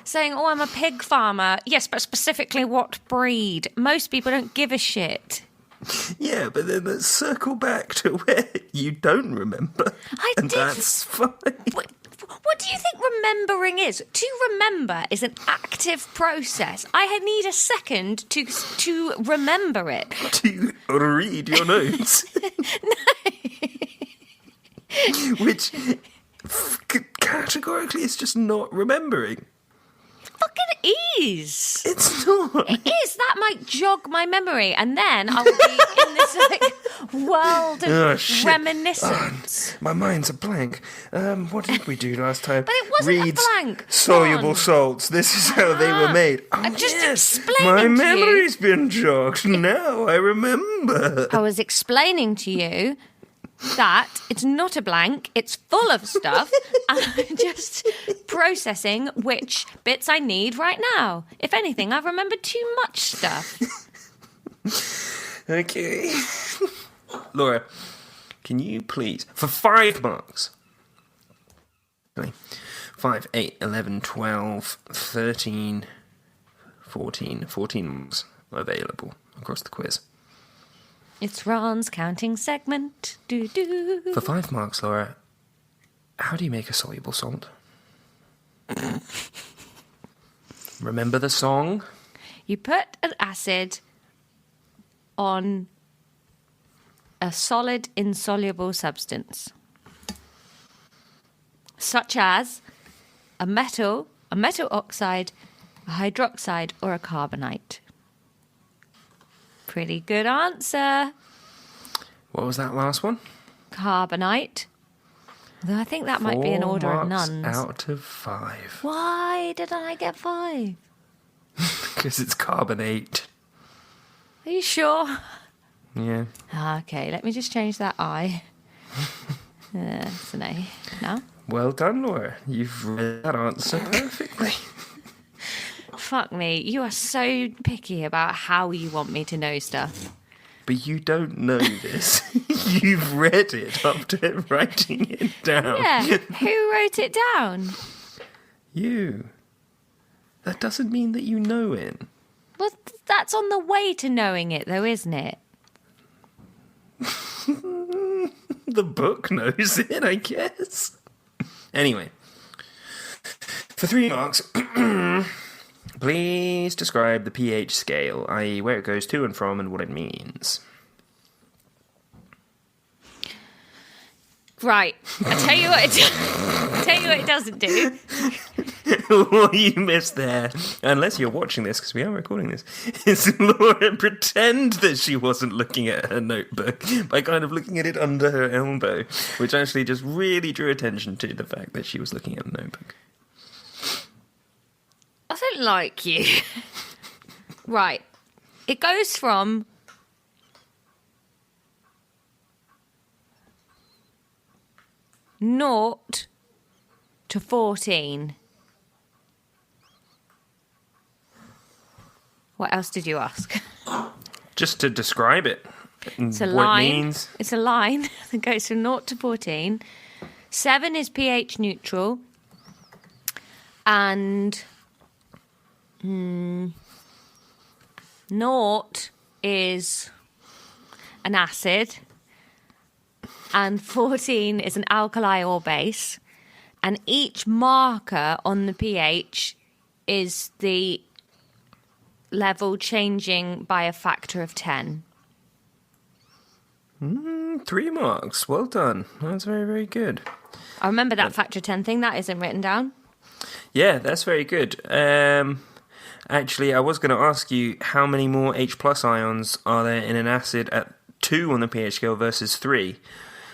saying, oh, I'm a pig farmer. Yes, but specifically what breed? Most people don't give a shit. Yeah, but then let's circle back to where you don't remember. That's fine. What do you think remembering is? To remember is an active process. I need a second to remember it. To read your notes. Which categorically is just not remembering. Fucking is. It's not. It is. That might jog my memory, and then I will be in this world of reminiscence. My mind's a blank. What did we do last time? But it wasn't a blank. Soluble salts. This is how they were made. Oh, I'm just yes. explaining My to you. memory's been jogged. Now I remember. I was explaining to you that it's not a blank, it's full of stuff, and I'm just processing which bits I need right now. If anything, I've remembered too much stuff. Okay. Laura, can you please, for 5 marks, 5, 8, 11, 12, 13, 14 marks available across the quiz. It's Ron's counting segment. Do-do. For 5 marks, Laura, how do you make a soluble salt? Remember the song? You put an acid on a solid insoluble substance, such as a metal oxide, a hydroxide, or a carbonate. Pretty good answer. What was that last one? Carbonate. Though I think that might be an order of 4 marks nuns. out of 5. Why did I get 5? Because it's carbonate. Are you sure? Yeah. Okay, let me just change that I. It's an A now. Well done, Laura. You've read that answer perfectly. Fuck me, you are so picky about how you want me to know stuff. But you don't know this. You've read it after writing it down. Yeah, who wrote it down? You. That doesn't mean that you know it. Well, that's on the way to knowing it, though, isn't it? The book knows it, I guess. Anyway. For 3 marks... Please describe the pH scale, i.e. where it goes to and from and what it means. Right. I'll tell you what it doesn't do. What you missed there, unless you're watching this, because we are recording this, is Laura pretend that she wasn't looking at her notebook by kind of looking at it under her elbow, which actually just really drew attention to the fact that she was looking at the notebook. I don't like you. Right. It goes from 0 to 14. What else did you ask? Just to describe it. It's a what line. It means. It's a line that goes from 0 to 14. 7 is pH neutral. And 0 is an acid. And 14 is an alkali or base. And each marker on the pH is the level changing by a factor of 10. 3 marks. Well done. That's very, very good. I remember that factor 10 thing. That isn't written down. Yeah, that's very good. Actually, I was going to ask you how many more H plus ions are there in an acid at 2 on the pH scale versus 3.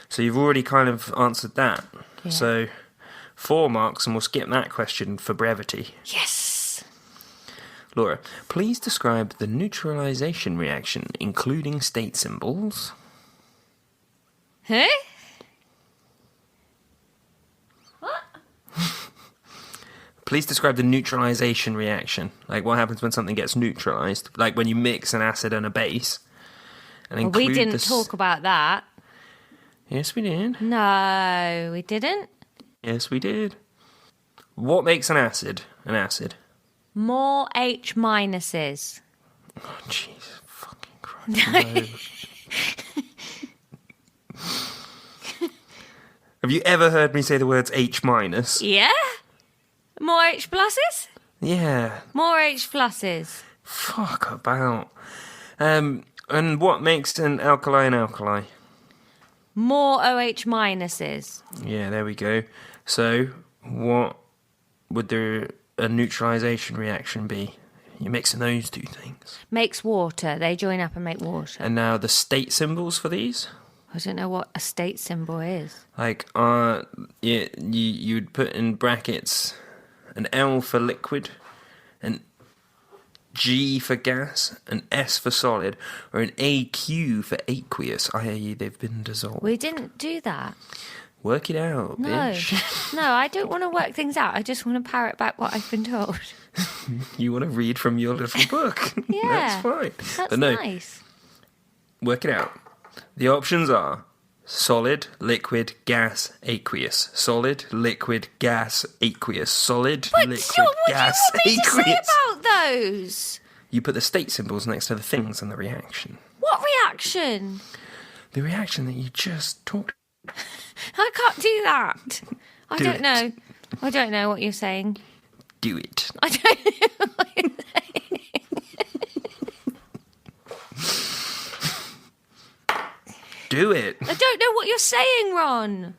So you've already kind of answered that. Yeah. So 4 marks, and we'll skip that question for brevity. Yes. Laura, please describe the neutralization reaction, including state symbols. Huh? What? Please describe the neutralization reaction. Like what happens when something gets neutralized. Like when you mix an acid and a base. And Well, we didn't talk about that. Yes, we did. No, we didn't. Yes, we did. What makes an acid an acid? More H minuses. Oh, Jesus fucking Christ. Have you ever heard me say the words H minus? Yeah? More H pluses? Yeah. More H pluses. Fuck about. And what makes an alkali an alkali? More OH minuses. Yeah, there we go. So, what would a neutralization reaction be? You're mixing those two things. Makes water. They join up and make water. And now the state symbols for these? I don't know what a state symbol is. Like, you'd put in brackets an L for liquid, an G for gas, an S for solid, or an AQ for aqueous, i.e. they've been dissolved. We didn't do that. Work it out, No. bitch. No, I don't want to work things out. I just want to parrot back what I've been told. You want to read from your little book. Yeah. That's fine. That's But no, nice. work it out. The options are solid, liquid, gas, aqueous. Solid, liquid, gas, aqueous. Solid, liquid, gas, What do you want me to say aqueous. about those? You put the state symbols next to the things and the reaction. What reaction? The reaction that you just talked. I can't do that. I Do don't it. know. I don't know what you're saying. Do it. I don't know what you're saying. Do it. I don't know what you're saying, Ron.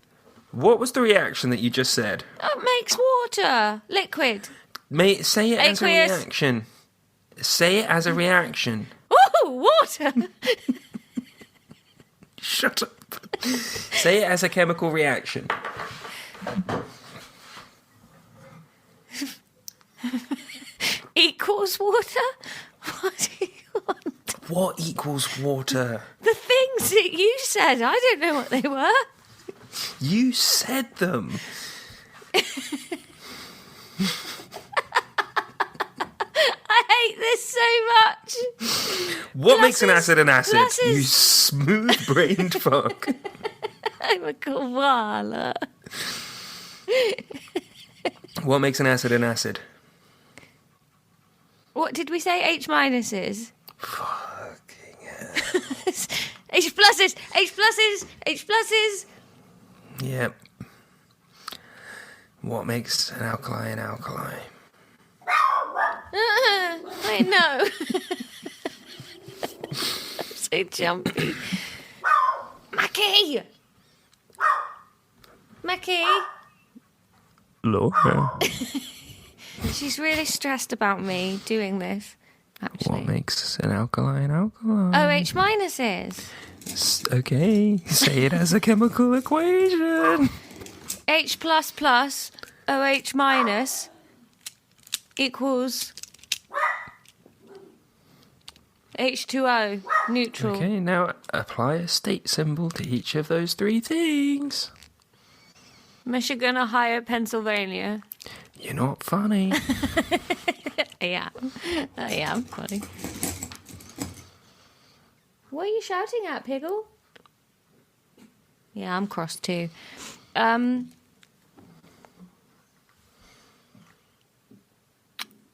What was the reaction that you just said? It makes water. Liquid. Say it as a Aqueous. reaction. Say it as a reaction. Ooh, water. Shut up. Say it as a chemical reaction. Equals water? What do you want? What equals water? The things that you said. I don't know what they were. You said them. I hate this so much. What makes an Pluses, acid an acid? pluses. You smooth-brained fuck. I'm a koala. What makes an acid an acid? What did we say? H minuses. Fucking hell. H pluses. H pluses. H pluses. Yep. What makes an alkali an alkali? I know. I'm so jumpy. Mackie! Mackie! Laura. She's really stressed about me doing this, actually. What makes an alkali an alkali? OH minuses. Okay, say it as a chemical equation. H plus plus OH minus equals H2O, neutral. Okay, now apply a state symbol to each of those three things. Michigan, Ohio, Pennsylvania. You're not funny. I am funny. What are you shouting at, Piggle? Yeah, I'm cross too. I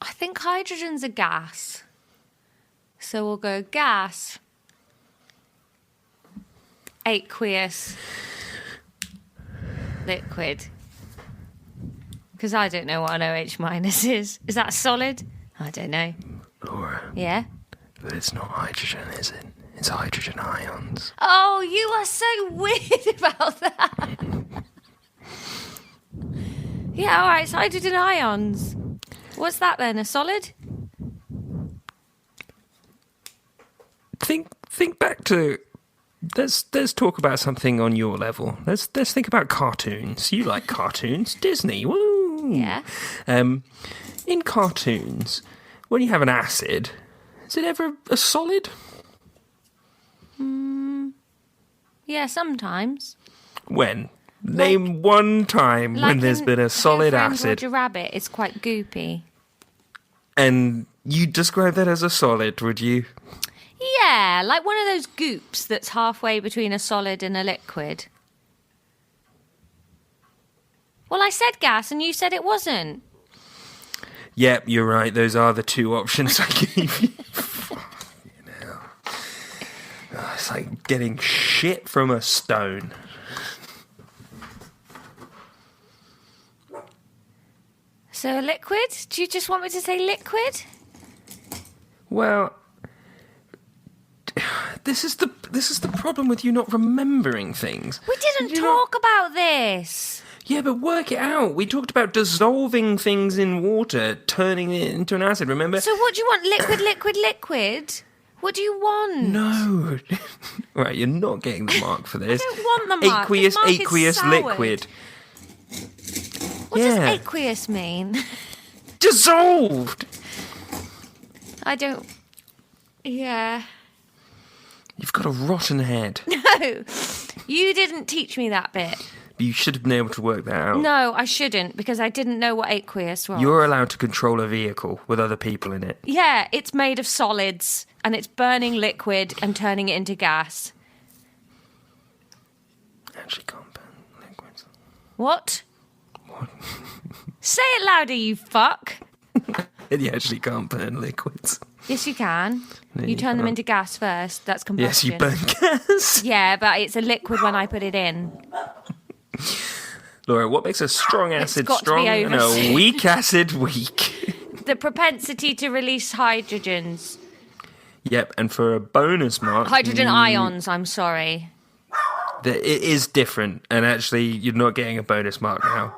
think hydrogen's a gas. So we'll go gas, aqueous, liquid. Because I don't know what an OH minus is. Is that solid? I don't know. Laura. Yeah? But it's not hydrogen, is it? It's hydrogen ions. Oh, you are so weird about that. Yeah, all right, it's hydrogen ions. What's that then, a solid? Think back to... Let's talk about something on your level. Let's think about cartoons. You like cartoons. Disney, woo! Yeah. In cartoons, when you have an acid, is it ever a solid? Yeah, sometimes. When? Name one time when there's been a solid acid. Roger Rabbit is quite goopy. And you describe that as a solid, would you? Yeah, like one of those goops that's halfway between a solid and a liquid. Well, I said gas and you said it wasn't. Yep, you're right. Those are the two options I gave you. It's like getting shit from a stone. So a liquid? Do you just want me to say liquid? Well, this is the problem with you not remembering things. We didn't talk about this. Yeah, but work it out. We talked about dissolving things in water, turning it into an acid, remember? So what do you want? Liquid, liquid, liquid? What do you want? No. Right, you're not getting the mark for this. I don't want the mark. Aqueous, This mark is aqueous, soured. liquid. What does aqueous mean? Dissolved! I don't... Yeah. You've got a rotten head. No, you didn't teach me that bit. You should have been able to work that out. No, I shouldn't, because I didn't know what aqueous was. You're allowed to control a vehicle with other people in it. Yeah, it's made of solids, and it's burning liquid and turning it into gas. Actually can't burn liquids. What? Say it louder, you fuck. You actually can't burn liquids. Yes, you can. No, you turn them can't. into gas first. That's Yes, combustion. you burn gas. Yeah, but it's a liquid when I put it in. Laura, what makes a strong acid got to be strong and a overseen. weak acid weak? The propensity to release hydrogens. Yep, and for a bonus mark... Hydrogen ions, I'm sorry. It is different, and actually, you're not getting a bonus mark now.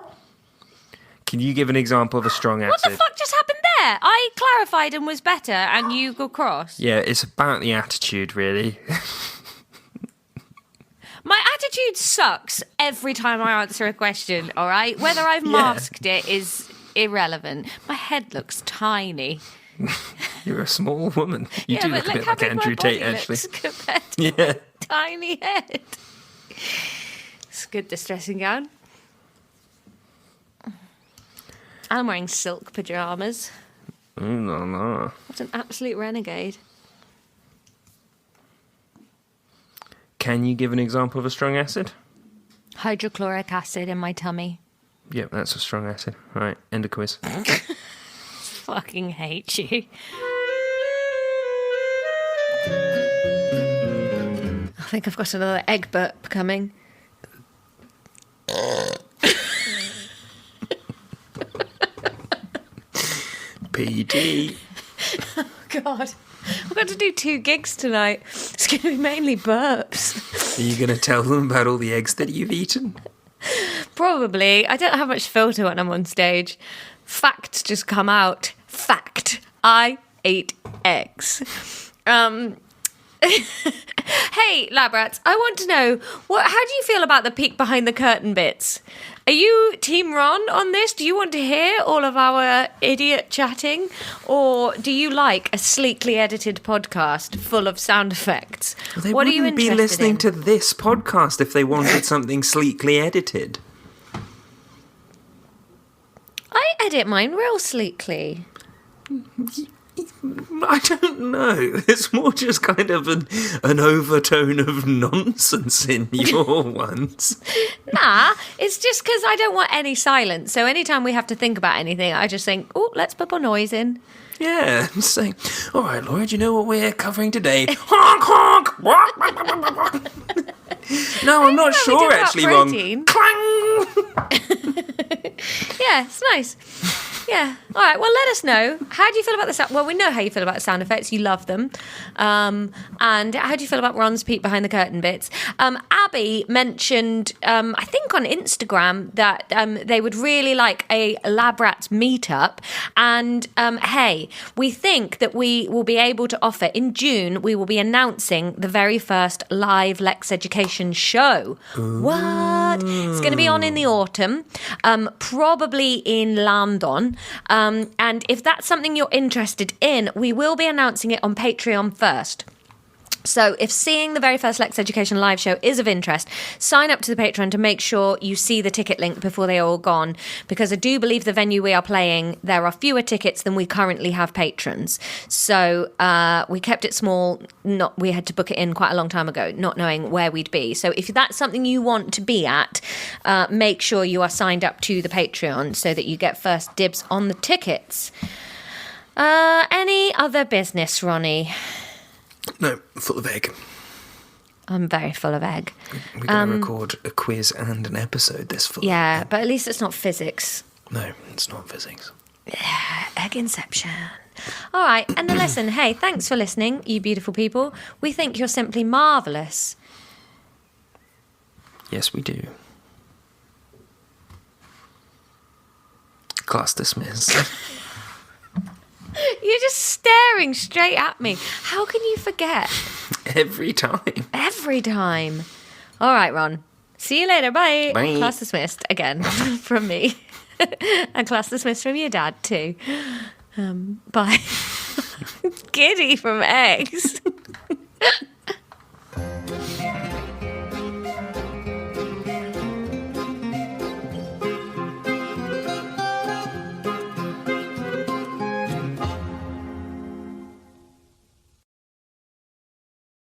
Can you give an example of a strong acid? What the fuck just happened there? I clarified and was better, and you go cross. Yeah, it's about the attitude, really. My attitude sucks every time I answer a question, all right? Whether I've masked it is irrelevant. My head looks tiny. You're a small woman. You Yeah, do but look a bit how like big Andrew my body Tate, actually. looks compared to Yeah. tiny head. It's a good distressing gown. I'm wearing silk pyjamas. No. What an absolute renegade. Can you give an example of a strong acid? Hydrochloric acid in my tummy. Yep, that's a strong acid. Right, end of quiz. Fucking hate you. I think I've got another egg burp coming. PD. Oh, God. I've got to do 2 gigs tonight. It's going to be mainly burps. Are you going to tell them about all the eggs that you've eaten? Probably. I don't have much filter when I'm on stage. Facts just come out. Fact. I ate eggs. Hey, lab rats, I want to know, how do you feel about the peek behind the curtain bits? Are you Team Ron on this? Do you want to hear all of our idiot chatting? Or do you like a sleekly edited podcast full of sound effects? Well, they what are you wouldn't be interested listening in? to this podcast if they wanted something sleekly edited. I edit mine real sleekly. I don't know. It's more just kind of an overtone of nonsense in your ones. Nah, it's just because I don't want any silence. So anytime we have to think about anything, I just think, oh, let's put a noise in. Yeah, and say, all right, Laura, do you know what we're covering today? Honk, honk! No, I'm not sure, actually, Ron. Clang! Yeah, it's nice. Yeah. All right. Well, let us know. How do you feel about the sound? Well, we know how you feel about the sound effects. You love them. And how do you feel about Ron's peek behind the curtain bits? Abby mentioned, I think on Instagram, that they would really like a Lab Rats meetup. And hey, we think that we will be able to offer in June. We will be announcing the very first live Lexx Education show. Ooh. What? It's going to be on in the autumn, probably in London. And if that's something you're interested in, we will be announcing it on Patreon first. So if seeing the very first Lexx Education live show is of interest, sign up to the Patreon to make sure you see the ticket link before they are all gone, because I do believe the venue we are playing, there are fewer tickets than we currently have patrons. So we kept it small. We had to book it in quite a long time ago, not knowing where we'd be. So if that's something you want to be at, make sure you are signed up to the Patreon so that you get first dibs on the tickets. Any other business, Ronnie? No, full of egg. I'm very full of egg. We're going to record a quiz and an episode this fall. Yeah, but at least it's not physics. No, it's not physics. Yeah, egg inception. All right, and the lesson. Hey, thanks for listening, you beautiful people. We think you're simply marvellous. Yes, we do. Class dismissed. You're just staring straight at me. How can you forget? Every time. Every time. All right, Ron. See you later. Bye. Bye. Class dismissed again from me. And class dismissed from your dad too. Bye. Giddy from eggs.